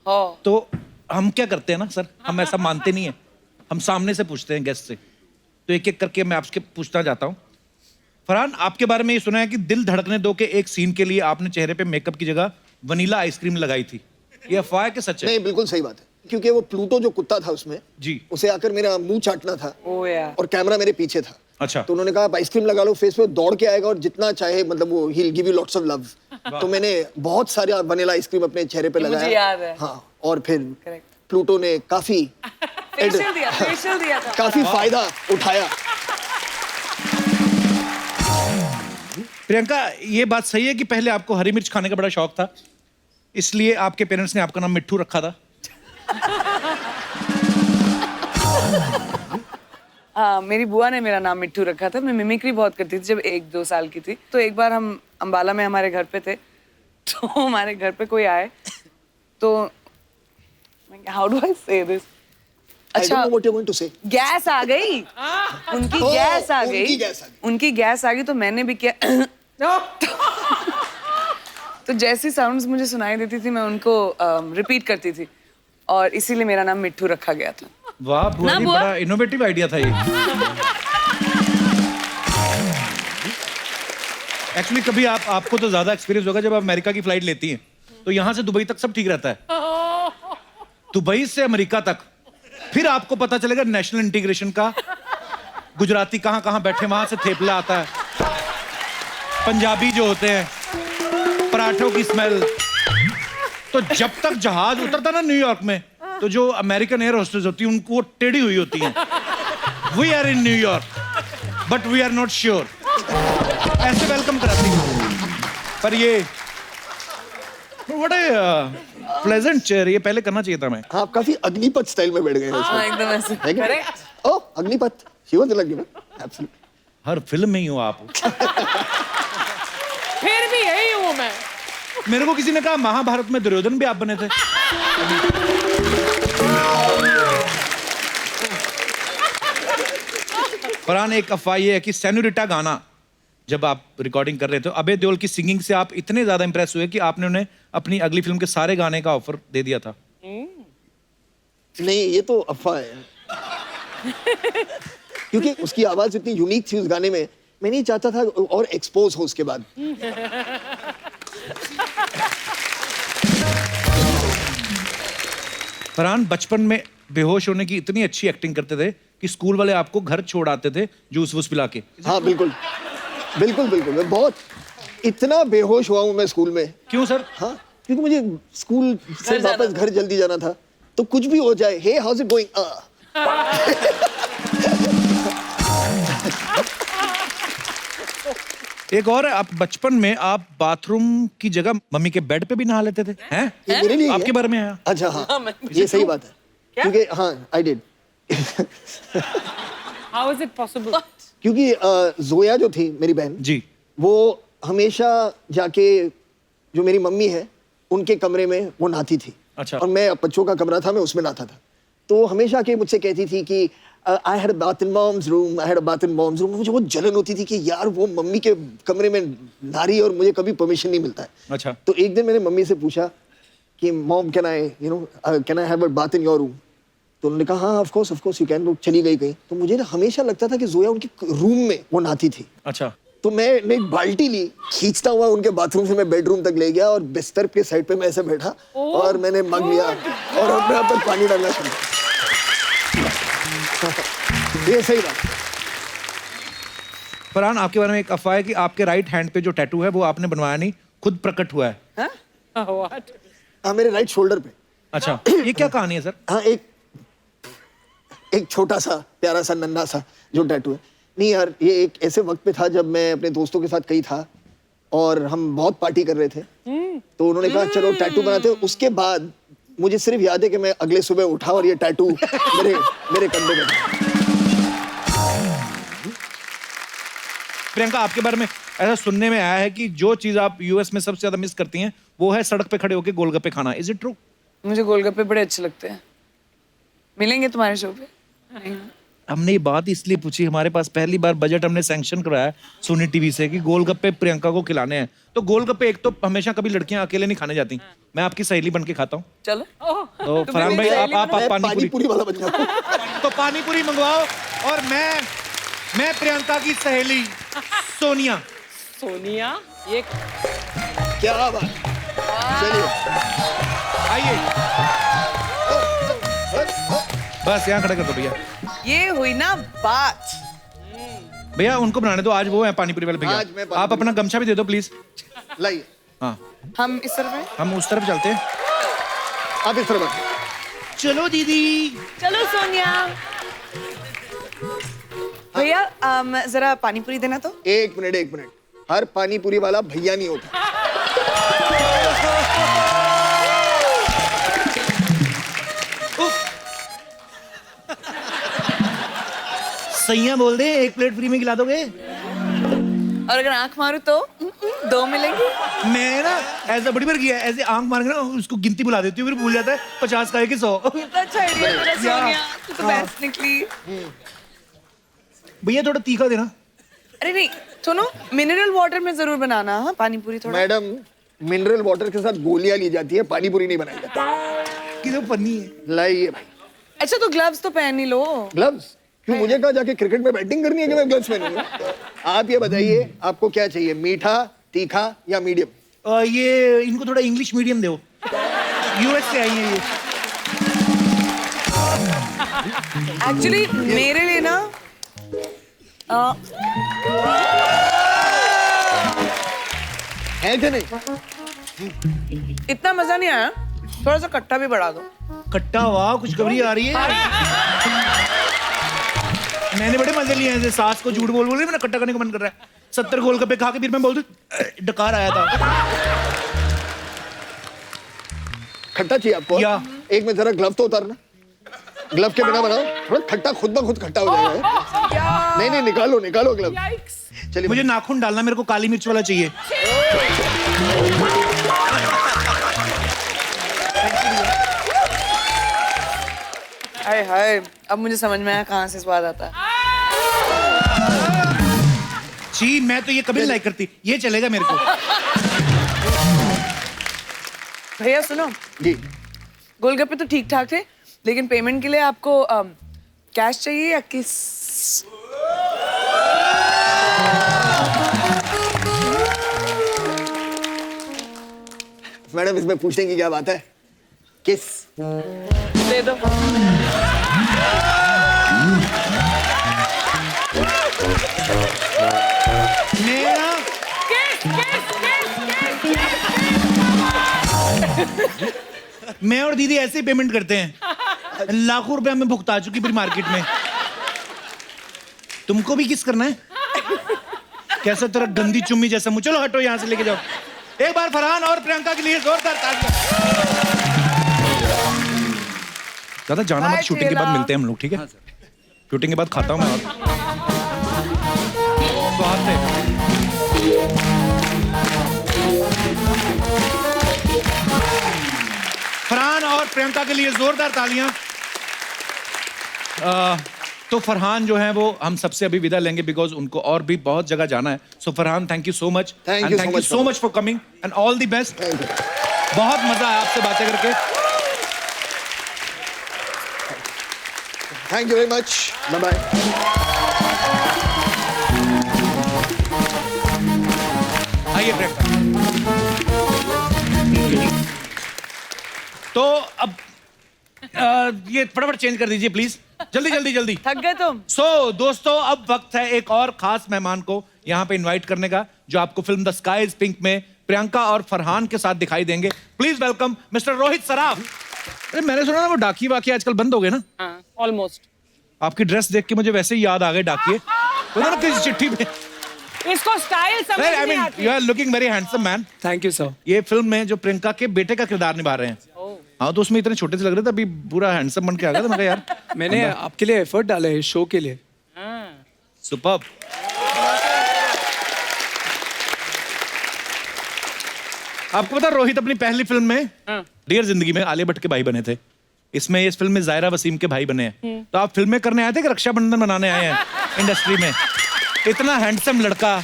हाँ। तो हम क्या करते हैं ना सर, हम ऐसा मानते नहीं है, हम सामने से पूछते हैं गेस्ट से। तो एक एक करके मैं आपसे पूछना चाहता हूँ। फरहान, आपके बारे में ये सुना है कि दिल धड़कने दो के एक सीन के लिए आपने चेहरे पे मेकअप की जगह वनीला आइसक्रीम लगाई थी। ये अफवाह है कि सच है? नहीं, बिल्कुल सही बात है, क्योंकि वो प्लूटो जो कुत्ता था उसमें जी। उसे आकर मेरा मुंह चाटना था ओह यार। और कैमरा मेरे पीछे था। अच्छा। तो उन्होंने कहा आप आइसक्रीम लगा लो फेस पे, दौड़ के आएगा और जितना चाहे, मतलब वो ही give you lots of love. तो मैंने बहुत सारे वनीला आइसक्रीम अपने चेहरे पे ये मुझे लगाया। याद है। हाँ, और फिर Correct। प्लूटो ने काफी फेशियल दिया था। काफी फायदा उठाया। प्रियंका, ये बात सही है कि पहले आपको हरी मिर्च खाने का बड़ा शौक था, इसलिए आपके पेरेंट्स ने आपका नाम मिट्ठू रखा था? हाँ, मेरी बुआ ने मेरा नाम मिट्ठू रखा था। मैं मिमिक्री बहुत करती थी जब 1-2 साल की थी। तो एक बार हम अंबाला में हमारे घर पे थे, तो हमारे घर पे कोई आए, तो हाउ डू आई से दिस, I don't अच्छा know what you're going to say. Gas आ गई, उनकी ओह, गैस आ उनकी गई, गैस आ गई। उनकी गैस आ गई, तो मैंने भी किया। तो जैसी साउंड्स मुझे सुनाई देती थी मैं उनको रिपीट करती थी, और इसीलिए मेरा नाम मिट्ठू रखा गया था। वाह बुआ ना जी, बुआ? बड़ा इनोवेटिव आइडिया था ये। एक्चुअली कभी आपको तो ज्यादा एक्सपीरियंस होगा, जब आप अमेरिका की फ्लाइट लेती हैं तो यहाँ से दुबई तक सब ठीक रहता है, दुबई से अमेरिका तक फिर आपको पता चलेगा नेशनल इंटीग्रेशन का। गुजराती कहाँ कहाँ बैठे, वहां से थेपला आता है, पंजाबी जो होते हैं, पराठों की स्मेल। तो जब तक जहाज उतरता ना न्यूयॉर्क में, तो जो अमेरिकन एयर होस्टेस होती है उनको वो टेढ़ी हुई होती हैं। We are in New York but we are not sure, ऐसे वेलकम कराती हैं। पर ये व्हाट ए प्लेजेंट चेयर, ये पहले करना चाहिए था मैं। हाँ, आप काफी अग्निपथ स्टाइल में बैठ गए हैं हाँ, इसमें। एकदम ऐसे। है क्या? Correct। Oh, Agneepath, he was like, absolutely. हर फिल्म में ही हो आप। फिर भी यही हूँ मैं। मेरे को किसी ने कहा महाभारत में दुर्योधन भी आप बने थे। फरहान, एक अफवाह ये है कि सेनोरिटा गाना जब आप रिकॉर्डिंग कर रहे थे, अभय देओल की सिंगिंग से आप इतने ज्यादा इंप्रेस हुए कि आपने उन्हें अपनी अगली फिल्म के सारे गाने का ऑफर दे दिया था। नहीं, ये तो अफवाह है। क्योंकि उसकी आवाज इतनी यूनिक थी उस गाने में, मैं नहीं चाहता था और एक्सपोज हो उसके बाद। फरहान, बचपन में बेहोश होने की इतनी अच्छी एक्टिंग करते थे कि स्कूल वाले आपको घर छोड़ आते थे जूस वूस पिला के। हाँ बिल्कुल बिल्कुल बिल्कुल, मैं बहुत इतना बेहोश हुआ हूँ मैं स्कूल में। क्यों सर? हाँ, क्योंकि मुझे स्कूल से वापस घर जल्दी जाना था, तो कुछ भी हो जाए, हे हाउस इट गोइंग, एक और है, आप बचपन में आप बाथरूम की जगह मम्मी के बेड पे भी नहा लेते थे हैं? ये मेरे लिए आपके है। बारे में आया। अच्छा हाँ, ये सही बात है क्योंकि हाँ I did How is it possible? क्योंकि जोया जो थी मेरी बहन जी वो हमेशा जाके जो मेरी मम्मी है उनके कमरे में वो नहाती थी। अच्छा। और मैं बच्चों का कमरा था, मैं उसमें नहाता था। तो हमेशा के मुझसे कहती थी कि I had a bath in mom's room, I had a bath in mom's room. मुझे बहुत जलन होती थी कि यार वो मम्मी के कमरे में नहा रही है और मुझे कभी परमिशन नहीं मिलता है। अच्छा। तो एक दिन मैंने मम्मी से पूछा कि mom can I can I have a bath in your room? तो उन्होंने कहा हाँ ऑफ कोर्स यू कैन। वो चली गई कहीं। तो मुझे ना हमेशा लगता था कि जोया उनके रूम में वो नहाती थी। अच्छा। तो मैंने एक बाल्टी ली, खींचता हुआ उनके बाथरूम से मैं बेडरूम तक ले गया और बिस्तर के साइड पे मैं ऐसे बैठा और मैंने मग लिया और अपने आप पर पानी डालना शुरू किया। ये सही बात। फरहान, आपके बारे में एक अफवाह है कि आपके राइट हैंड पे जो टैटू है वो आपने बनवाया नहीं, खुद प्रकट हुआ है। What? हाँ मेरे राइट शोल्डर पे। अच्छा, ये क्या कहानी है सर? हाँ एक छोटा सा प्यारा सा नन्हा सा जो टैटू है। नहीं यार, ये एक ऐसे वक्त पे था जब मैं अपने दोस्तों के साथ कहीं था और हम बहुत पार्टी कर रहे थे। तो उन्होंने कहा चलो टैटू बनाते हैं। उसके बाद मुझे सिर्फ याद है कि मैं अगले सुबह उठा और ये टैटू मेरे कंधे में था। प्रियंका, आपके बारे में ऐसा सुनने में आया है कि जो चीज आप यूएस में सबसे ज्यादा मिस करती हैं वो है सड़क पे खड़े होकर गोलगप्पे खाना। Is it true? मुझे गोलगप्पे बड़े अच्छे लगते हैं। मिलेंगे तुम्हारे शो पे? हमने ये बात इसलिए पूछी, हमारे पास पहली बार बजट हमने सैंक्शन कराया सोनी टीवी से कि गोलगप्पे प्रियंका को खिलाने हैं। तो गोलगप्पे एक तो हमेशा कभी लड़कियां अकेले नहीं खाने जाती, मैं आपकी सहेली बन के खाता हूँ। चलो। तो फरहान भाई आप पानी पूरी वाला बन जाता हूँ। तो पानी पूरी मंगवाओ और मैं प्रियंका की सहेली सोनिया। सोनिया, ये क्या बात। चलिए आइए, बस यहाँ खड़ा कर दो भैया। ये हुई ना बात। भैया उनको बनाने दो, आज वो है पानीपुरी वाले आज मैं भैया। आप अपना गमछा भी दे दो प्लीज। लाइए, हाँ, हम इस तरफ हैं? हम उस तरफ चलते हैं। आप इस तरफ। चलो दीदी। चलो सोनिया। भैया जरा पानी पूरी देना तो। एक मिनट, हर पानी पूरी वाला भैया नहीं होता। सैया बोल दे, एक प्लेट फ्री में खिला दोगे? और अगर आंख मारूं तो 2 मिलेंगे। मैं ना ऐसा बड़ी बार किया है, ऐसे आंख मार के ना उसको गिनती बुला देती हूँ, फिर भूल जाता है 50 का है कि 100। कितना अच्छा आइडिया तेरा सोनिया, तू तो बेस्ट निकली। भैया थोड़ा तीखा देना। अरे नहीं सुनो, मिनरल वाटर में जरूर बनाना। हाँ पानी पूरी थोड़ा। मैडम, मिनरल वाटर के साथ गोलियां ली जाती है, पानी पूरी नहीं बनाई जाती। किधर पन्नी है? लाइए भाई। अच्छा तो ग्लव्स तो पहन ही लो। ग्लव्स क्यों? मुझे कहा जाके क्रिकेट में बैटिंग करनी है कि मैं ग्लव्स पहनूंगा? आप ये बताइए आपको क्या चाहिए, मीठा, तीखा या मीडियम? ये इनको थोड़ा इंग्लिश मीडियम दो, यूएस से आई है ये। एक्चुअली मेरे लिए ना है कि नहीं? इतना मजा नहीं आया, थोड़ा सा खट्टा भी बढ़ा दो। खट्टा, वाह खुशखबरी आ रही है। मैंने बड़े मजे लिए हैं, सास को झूठ बोल रही, मेरा खट्टा करने का मन कर रहा है। 70 गोलगप्पे खा के फिर मैं बोल दूं डकार आया था। खट्टा चाहिए आपको? या। एक में जरा ग्लव तो उतारना, ग्लव के बिना बनाओ, थोड़ा खट्टा खुद ब खुद खट्टा हो जाएगा। नहीं निकालो ग्लव। चलिए मुझे नाखून डालना, मेरे को काली मिर्च वाला चाहिए। हाय हाय, अब मुझे समझ में आया कहाँ से स्वाद आता है। छी, मैं तो ये कभी नहीं लाइक करती, ये चलेगा मेरे को। भैया सुनो जी, गोलगप्पे तो ठीक ठाक थे, लेकिन पेमेंट के लिए आपको कैश चाहिए या किस? मैडम इसमें पूछने की क्या बात है? किस दे दो। मेरा मैं और दीदी ऐसे ही पेमेंट करते हैं। लाखों रुपया मैं भुगता चुकी पूरी मार्केट में। तुमको भी किस करना है? कैसा तेरा गंदी चुम्मी जैसा मुंह। चलो हटो यहाँ से, लेके जाओ। एक बार फरहान और प्रियंका के लिए जोरदार तालियां। दादा जाना मत, शूटिंग के बाद मिलते हैं हम लोग, ठीक है? शूटिंग के बाद खाता हूँ मैं। और तो हाथ से फरहान और प्रियंका के लिए जोरदार तालियां। तो फरहान जो है वो हम सबसे अभी विदा लेंगे बिकॉज उनको और भी बहुत जगह जाना है। So Farhan, thank you so much, Thank you so much for coming and all the best. बहुत मजा आया आपसे बातें करके। Thank you very much, bye bye. आइए प्रियंका। तो अब ये फटाफट चेंज कर दीजिए प्लीज, जल्दी जल्दी जल्दी। थक गए तुम? दोस्तों अब वक्त है एक और खास मेहमान को यहाँ पे इनवाइट करने का, जो आपको film the sky is pink में प्रियंका और फरहान के साथ दिखाई देंगे। Please welcome mister Rohit Saraf. अरे मैंने सुना ना वो डाकिए वाकिए आजकल बंद हो गए ना? हाँ, ऑलमोस्ट। आपकी ड्रेस देख के मुझे वैसे ही याद आ गए डाकिए। उन्होंने किसी चिट्ठी में इसको स्टाइल समझ नहीं आती। You are looking very handsome man. Thank you sir. ये फिल्म में जो प्रियंका के बेटे का किरदार निभा रहे हैं। हाँ, तो उसमें इतने छोटे से लग रहे थे, अभी पूरा हैंडसम बन के आ गया था। मैं कहा यार मैंने आपके लिए एफर्ट डाला है शो के लिए। सुपर्ब। आपको पता रोहित अपनी पहली फिल्म में डियर जिंदगी में आलिया भट्ट के भाई बने थे। इसमें इस फिल्म में जायरा वसीम के भाई बने हैं। तो आप फिल्में करने आए थे कि रक्षाबंधन मनाने आए हैं इंडस्ट्री में? इतना हैंडसम लड़का।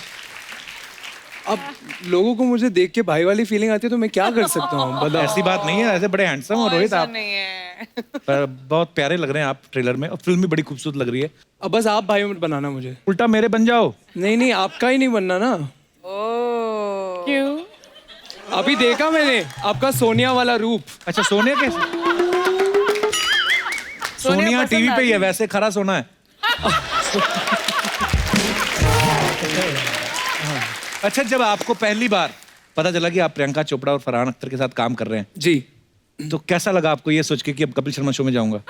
अब लोगों को मुझे देख के भाई वाली फीलिंग आती है तो मैं क्या कर सकता हूँ? ऐसी बात नहीं है, ऐसे बड़े हैंडसम हो रोहित आप। नहीं है। पर बहुत प्यारे लग रहे हैं आप ट्रेलर में, और फिल्म भी बड़ी खूबसूरत लग रही है। अब बस आप भाई मत बनाना मुझे। उल्टा मेरे बन जाओ। नहीं नहीं, आपका ही नहीं बनना ना। क्यों? अभी देखा मैंने आपका सोनिया वाला रूप। अच्छा, सोनिया के सोनिया टीवी पे ही है, वैसे खरा सोना है। अच्छा, जब आपको पहली बार पता चला कि आप प्रियंका चोपड़ा और फरहान अख्तर के साथ काम कर रहे हैं जी, तो कैसा लगा आपको ये सोच के कि अब कपिल शर्मा शो में जाऊंगा?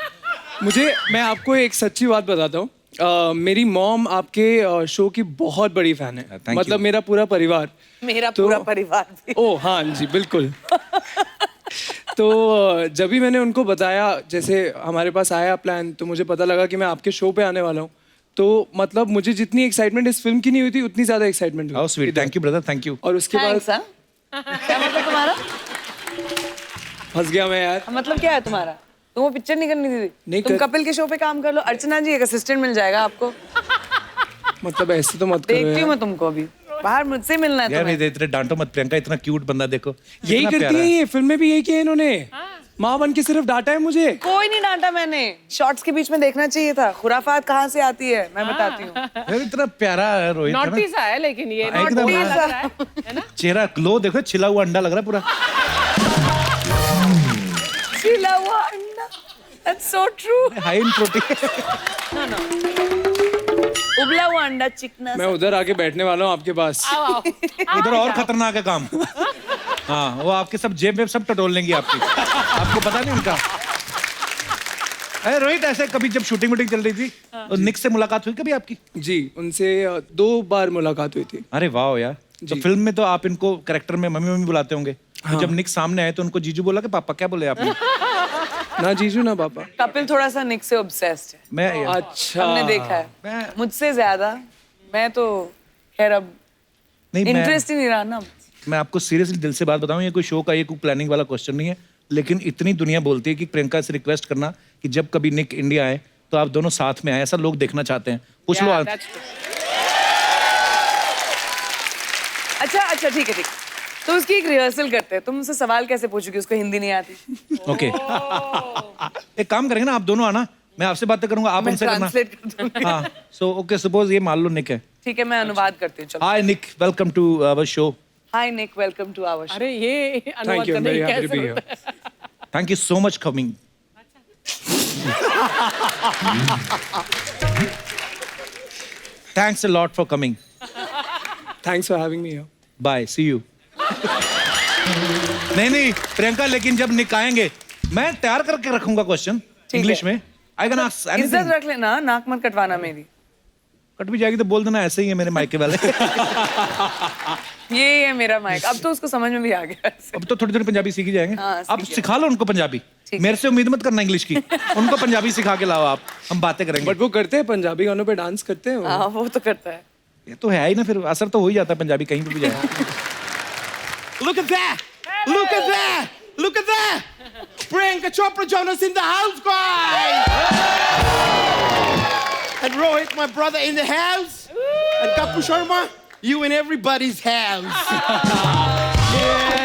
मैं आपको एक सच्ची बात बताता हूँ। मेरी मॉम आपके शो की बहुत बड़ी फैन है। Thank मतलब you. मेरा पूरा परिवार। मेरा पूरा परिवार भी। ओ हाँ जी, बिल्कुल। तो जब भी मैंने उनको बताया, जैसे हमारे पास आया प्लान, तो मुझे पता लगा कि मैं आपके शो पे आने वाला हूँ, तो मतलब मुझे जितनी एक्साइटमेंट इस फिल्म की नहीं हुई थी उतनी ज्यादा excitement how sweet, thank you brother, thank you. और उसके बाद Thanks, हाँ? क्या मतलब तुम्हारा? फंस गया मैं यार। मतलब क्या है तुम्हारा? तुम वो पिक्चर नहीं करनी थी? नहीं तुम कर- कपिल के शो पे काम कर लो। अर्चना जी एक असिस्टेंट मिल जाएगा आपको। मतलब ऐसे तो मत करो देखती हूँ यार। मैं तुमको अभी। बाहर मुझसे मिलना है यार तुम्हें। इतने डांटो मत, प्रियंका इतना क्यूट बंदा देखो। यही कितना करती प्यारा है ये, फिल्म में भी यही किया इन्होंने। माँ बन के सिर्फ डांटा है मुझे। कोई नहीं डांटा मैंने। शॉर्ट्स के बीच में देखना चाहिए था। खुराफात कहाँ से आती है मैं बताती हूँ। यार इतना प्यारा है रोहित, है ना? नॉटी सा है लेकिन ये एकदम नॉटी हाँ। सा लग रहा है ना? चेहरा ग्लो देखो, छिला हुआ अंडा लग रहा है पूरा। छिला हुआ अंडा। That's so true. High in protein. उबला हुआ अंडा चिकना मैं उधर आके बैठने वाला हूँ आपके पास। इधर और खतरनाक है काम। हाँ, वो आपके सब जेब में सब टटोल लेंगी आपकी। आपको पता नहीं उनका। अरे रोहित, ऐसे कभी जब शूटिंग वूटिंग चल रही थी तो निक से मुलाकात हुई कभी आपकी? जी, उनसे 2 बार मुलाकात हुई थी। अरे वाह यार। तो फिल्म में तो आप इनको कैरेक्टर में मम्मी मम्मी बुलाते होंगे। तो जब निक सामने आए तो उनको जीजू बोला कि पापा? क्या बोले आपने? ना जीजू ना पापा। कपिल थोड़ा सा निक से ऑब्सेस्ड है। मैं अच्छा, हमने देखा है। मैं- मुझसे ज्यादा। मैं तो खैर अब नहीं, इंटरेस्ट ही नहीं रहा ना। मैं आपको सीरियसली दिल से बात बताऊं, ये कोई शो का ये कोई प्लानिंग वाला क्वेश्चन नहीं है, लेकिन इतनी दुनिया बोलती है कि प्रियंका से रिक्वेस्ट करना कि जब कभी निक इंडिया आए तो आप दोनों साथ में आए। ऐसा लोग देखना चाहते हैं। पूछ लो। अच्छा ठीक है। तो उसकी एक रिहर्सल करते हैं। तुम मुझसे सवाल कैसे पूछोगे? उसको हिंदी नहीं आती। ओके, एक काम करेंगे ना, आप दोनों आना, मैं आपसे बातें करूंगा, आप मैं उनसे करना। ट्रांसलेट कर दूंगी। हाँ, सो ओके, सपोज ये मान लो निक है। ठीक है, मैं अनुवाद करती हूँ। चलो। Hi Nick, welcome to our show. Hi Nick, welcome to our show. अरे ये thank you, very happy to be here. Thank you so much coming. Thanks a lot for coming. Thanks for having me here. Bye, see you. नहीं प्रियंका, लेकिन जब निक आएंगे मैं तैयार करके रखूंगा क्वेश्चन। इंग्लिश में आई कैन आस्क इज्जत एनीथिंग। रख लेना, नाक मत कटवाना मेरी। कट भी जाएगी तो बोल देना ऐसे ही है मेरे मायके वाले। ये है मेरा माइक। अब तो उसको समझ में भी आ गया। अब तो थोड़ी थोड़ी पंजाबी सीख ही जाएंगे। हाँ, आप सीख सिखा लो उनको पंजाबी। ठीक मेरे से उम्मीद मत करना इंग्लिश की, उनको पंजाबी सिखा के लाओ आप, हम बातें करेंगे। बट वो करते हैं पंजाबी गानों पे डांस करते हैं वो। हाँ वो तो करता है। ये तो है ही ना, फिर असर तो हो ही जाता है पंजाबी कहीं पे भी जाए। Look at that! Look at that! Look at that! Priyanka Chopra Jonas in the house, guys! And Rohit, my brother, in the house. And Kapu Sharma, you in everybody's house.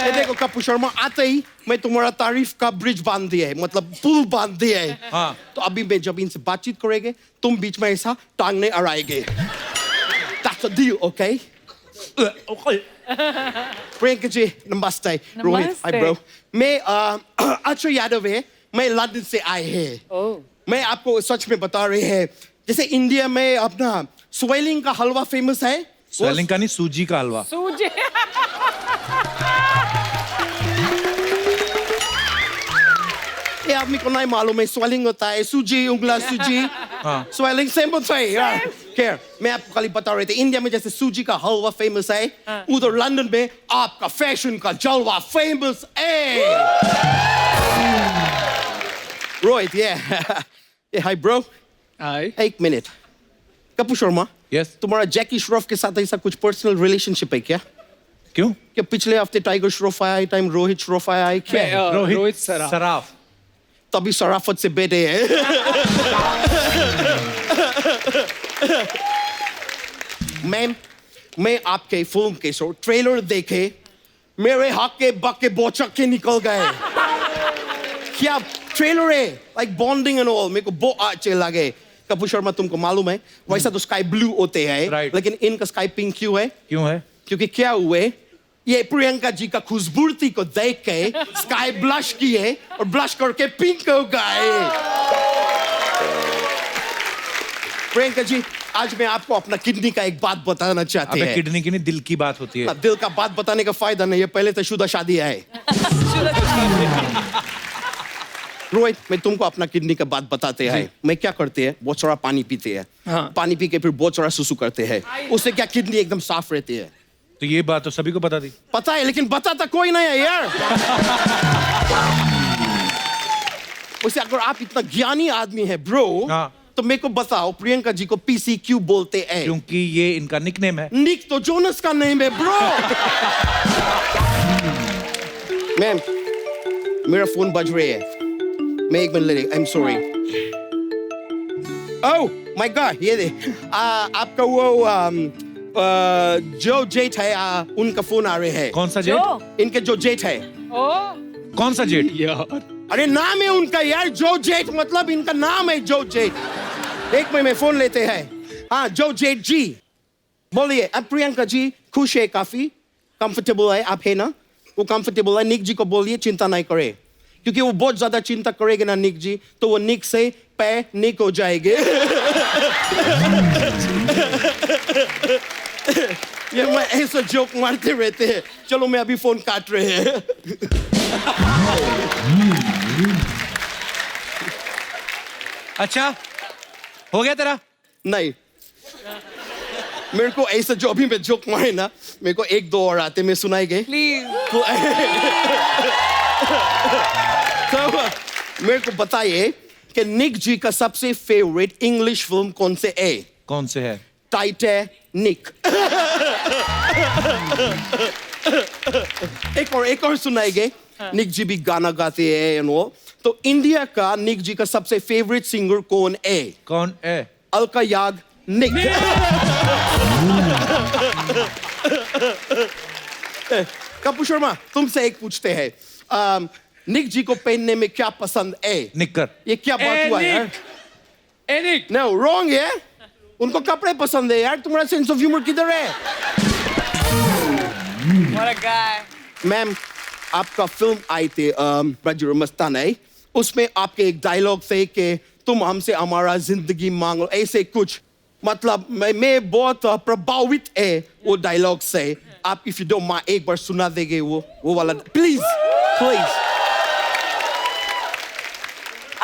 ये देखो कपू शर्मा, आते ही मैं तुम्हारा तारीफ का ब्रिज बांध दिया है, मतलब पुल बांध दिया है। हाँ। तो अभी मैं जब इनसे बातचीत करेंगे, तुम बीच में ऐसा टांगने अड़ाएंगे। That's a deal, okay? Okay. Priyanka ji नमस्ते। Rohit, hi bro. मैं अक्षय यादव है, मैं लंदन से आए हैं। मैं आपको सच में बता रहे हैं, जैसे इंडिया में अपना स्वेलिंग का हलवा फेमस है। स्वेलिंग का नहीं, सूजी का हलवा। सूजी। ये आदमी को नहीं मालूम है, स्वेलिंग होता है सूजी, उंगला सूजी। हाँ। स्वेलिंग सेम होता है। क्या? मैं आपको खाली बता रहे थे, इंडिया में जैसे सूजी का हलवा फेमस है, उधर लंदन में आपका फैशन का जलवा फेमस है। रोहित, ये हाय ब्रो। हाय। एक मिनट, कपूर शर्मा। Yes. तुम्हारा जैकी श्रॉफ के साथ ऐसा कुछ पर्सनल रिलेशनशिप है क्या? क्यों? क्या पिछले हफ्ते टाइगर श्रॉफ आया है, टाइम रोहित श्रॉफ आया है क्या? रोहित सराफ। सराफ। तभी शराफत से बेटे हैं। मैं आपके फिल्म के ट्रेलर देखे, मेरे हक के बोचक के निकल गए। क्या ट्रेलर है, लाइक बॉन्डिंग एंड ऑल, मेरे को बहुत अच्छे लगे। कपूर शर्मा, तुमको मालूम है वैसा तो स्काई ब्लू होते हैं, Right. लेकिन इनका स्काई पिंक क्यों है? क्यों है? क्योंकि क्या हुए, ये प्रियंका जी का खूबसूरती को देख के स्काई ब्लश किए और ब्लश करके पिंक हो गए। प्रियंका जी, आज मैं आपको अपना किडनी का एक बात बताना चाहते अबे हैं। किडनी की नहीं, दिल की बात होती है। दिल का बात बताने का फायदा नहीं है, पहले तो शुदा शादी है। रोहित, मैं तुमको अपना किडनी का बात बताते हैं। मैं क्या करते हैं, बहुत सारा पानी पीते हैं। हाँ। पानी पी के फिर बहुत सारा सुसु करते हैं, उससे क्या किडनी एकदम साफ रहती है। तो ये बात तो सभी को पता थी। पता है, लेकिन बताता कोई नहीं है यार। वैसे अगर आप इतना ज्ञानी आदमी है ब्रो, हाँ। तो मेरे को बताओ प्रियंका जी को पीसी क्यों बोलते हैं? क्योंकि ये इनका निकनेम है। निक तो जोनस का नेम है ब्रो। मैम, मेरा फोन बज रही है, मैं एक मिनट ले रही। I am sorry. Oh my God, ये दे आपका वो जो जेठ है, उनका फोन आ रहे हैं। कौन सा जेठ? इनके जो जेठ है। कौन सा जेठ? यार अरे नाम है उनका यार, जो जेठ, मतलब इनका नाम है जो जेठ। एक मिनट में फोन लेते हैं। हाँ, जो जेठ जी बोलिए। अब प्रियंका जी खुश है, काफी कंफर्टेबल है, आप है ना? वो कंफर्टेबल है। निक जी को बोलिए चिंता नहीं करे, क्योंकि वो बहुत ज्यादा चिंता करेंगे ना निक जी, तो वो निक से पैनिक हो जाएंगे। ये मैं ऐसा जोक मारते रहते हैं। चलो मैं अभी फोन काट रहे हैं। अच्छा, हो गया तेरा? नहीं, मेरे को ऐसा जो अभी मैं जोक मारे ना, मेरे को एक दो और आते, मैं सुनाएंगे प्लीज। तो मेरे को बताइए कि निक जी का सबसे फेवरेट इंग्लिश फिल्म कौन से है? कौन से है? टाइटैनिक। एक और सुनाएंगे। निक जी भी गाना गाते हैं and all। तो इंडिया का निक जी का सबसे फेवरेट सिंगर कौन है? कौन है? अलका याग्निक। कपूर शर्मा, तुमसे एक पूछते हैं, निक जी को पहनने में क्या पसंद है? निक्कर। ये क्या बात हुआ यार? एनिक। No, wrong है। उनको कपड़े पसंद है यार, तुम्हारा सेंस ऑफ ह्यूमर किधर है? What a guy. मैम, आपका फिल्म आई थी ब्रजर मस्ताना, उसमें आपके एक डायलॉग थे कि तुम हमसे हमारा जिंदगी मांगो, ऐसे कुछ। मतलब मैं बहुत प्रभावित है वो डायलॉग से। आप इफ यू डोंट माइंड एक बार सुना देंगे वो वाला, प्लीज प्लीज।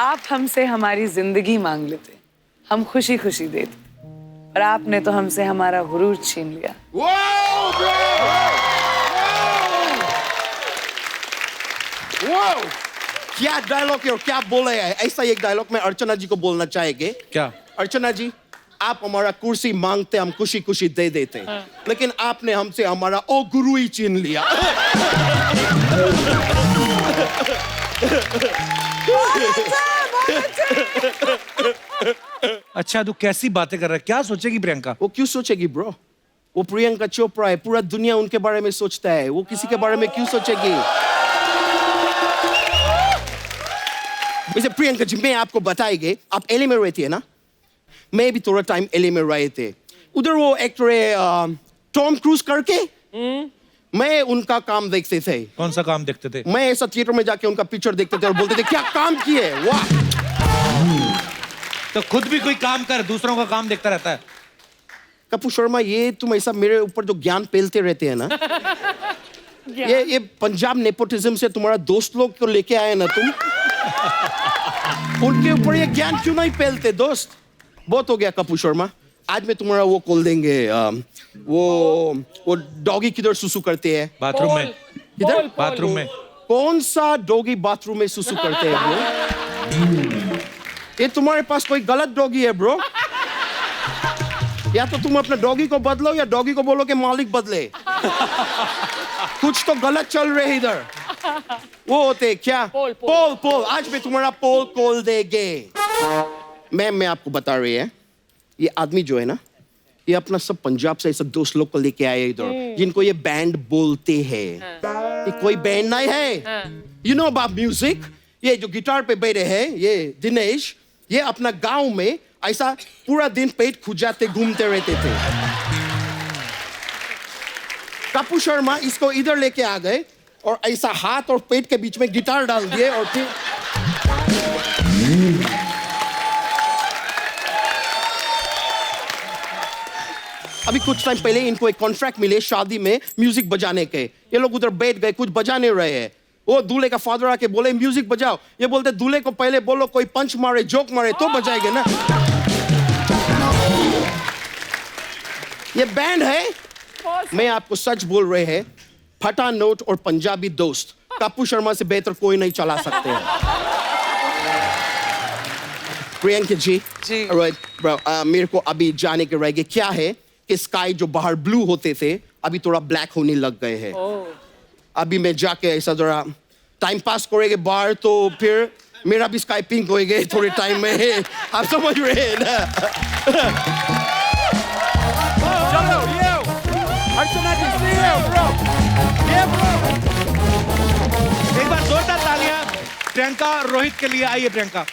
आप हमसे हमारी जिंदगी मांग लेते, हम खुशी खुशी देते, और आपने तो हमसे हमारा गुरूर छीन लिया। क्या डायलॉग है और क्या बोले है। ऐसा एक डायलॉग में अर्चना जी को बोलना चाहेंगे। क्या? अर्चना जी, आप हमारा कुर्सी मांगते, हम खुशी खुशी दे देते, लेकिन आपने हमसे हमारा ओ गुरु ही छीन लिया। अच्छा, तू कैसी बातें कर रहा है? क्या सोचेगी प्रियंका? वो क्यों सोचेगी ब्रो? वो प्रियंका चोपड़ा है, पूरा दुनिया उनके बारे में सोचता है, वो किसी के बारे में क्यों सोचेगी? वैसे प्रियंका जी, मैं आपको बताएंगे, आप एलए में रहती है ना, मैं भी थोड़ा टाइम एलए में रहे थे। उधर वो एक्टर है टॉम क्रूज करके, मैं उनका काम देखते थे। कौन सा काम देखते थे? मैं ऐसा थिएटर में जाके उनका पिक्चर देखते थे और बोलते थे क्या काम किए, वाह। तो खुद भी कोई काम कर, दूसरों का काम देखता रहता है। कपूर शर्मा, ये तुम ऐसा मेरे ऊपर जो ज्ञान पेलते रहते हैं ना, ये पंजाब नेपोटिज्म से तुम्हारा दोस्त लोग को लेके आए ना तुम, उनके ऊपर ये ज्ञान क्यों नहीं पेलते दोस्त? बहुत हो गया कपूर शर्मा, आज मैं तुम्हारा वो खोल देंगे। वो डॉगी किधर सुसु करते हैं? बाथरूम में। किधर? बाथरूम में। कौन सा डॉगी बाथरूम में सुसु करते हैं ब्रो? ये तुम्हारे पास कोई गलत डॉगी है ब्रो। या तो तुम अपने डॉगी को बदलो या डॉगी को बोलो कि मालिक बदले। कुछ तो गलत चल रहे है इधर। वो होते क्या? पोल। आज मैं तुम्हारा पोल खोल देंगे। मैं आपको बता रही है, ये आदमी जो है ना, ये अपना सब पंजाब से ऐसा दोस्त लोग को लेके आए इधर, जिनको ये बैंड बोलते हैं। ये कोई बैंड नहीं है। You know about music? ये जो गिटार पे बैठे हैं, ये दिनेश, ये अपना गांव में ऐसा पूरा दिन पेट खुजाते घूमते रहते थे। कपूर शर्मा इसको इधर लेके आ गए और ऐसा हाथ और पेट के बीच में गिटार डाल दिए और फिर अभी कुछ टाइम पहले इनको एक कॉन्ट्रैक्ट मिले शादी में म्यूजिक बजाने के। ये लोग उधर बैठ गए, कुछ बजा नहीं रहे हैं। वो दूल्हे का फादर आके बोले म्यूजिक बजाओ, ये बोलते दूल्हे को पहले बोलो कोई पंच मारे, जोक मारे तो बजाएंगे ना। ये बैंड है। मैं आपको सच बोल रहे हैं, फटा नोट और पंजाबी दोस्त कपूर शर्मा से बेहतर कोई नहीं चला सकते हैं। प्रियंका जी, मेरे को अभी जाने के रहेंगे। क्या है कि स्काई जो बाहर ब्लू होते थे अभी थोड़ा ब्लैक होने लग गए हैं। अभी मैं जाके ऐसा जरा टाइम पास करेंगे बाहर, तो फिर मेरा भी स्काई पिंक होएगा थोड़े टाइम में। आप समझ रहे हैं ना? एक बार जोरदार तालियां प्रियंका और रोहित के लिए। आइए प्रियंका।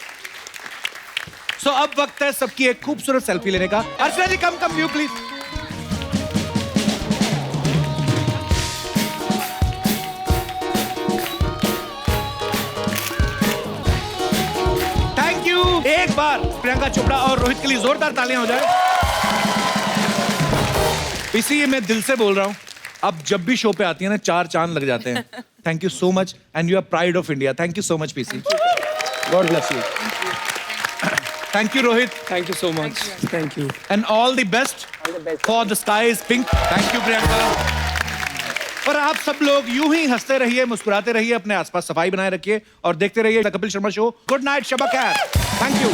सो अब वक्त है सबकी एक खूबसूरत सेल्फी लेने का। अर्चना जी कम व्यू प्लीज। Thank you. एक बार प्रियंका चोपड़ा और रोहित के लिए जोरदार तालियां हो जाए। इसी मैं दिल से बोल रहा हूं, अब जब भी शो पे आती है ना, 4 चांद लग जाते हैं। Thank you so much and you are pride of India. Thank you so much PC. God bless you. Thank you, Rohit. Thank you so much. Thank you. And all the best for The Sky is Pink. Thank you, Priyanka. और आप सब लोग यूं ही हंसते रहिए, मुस्कुराते रहिए, अपने आसपास सफाई बनाए रखिए और देखते रहिए the Kapil Sharma show. Good night, शबा खैर। Thank you.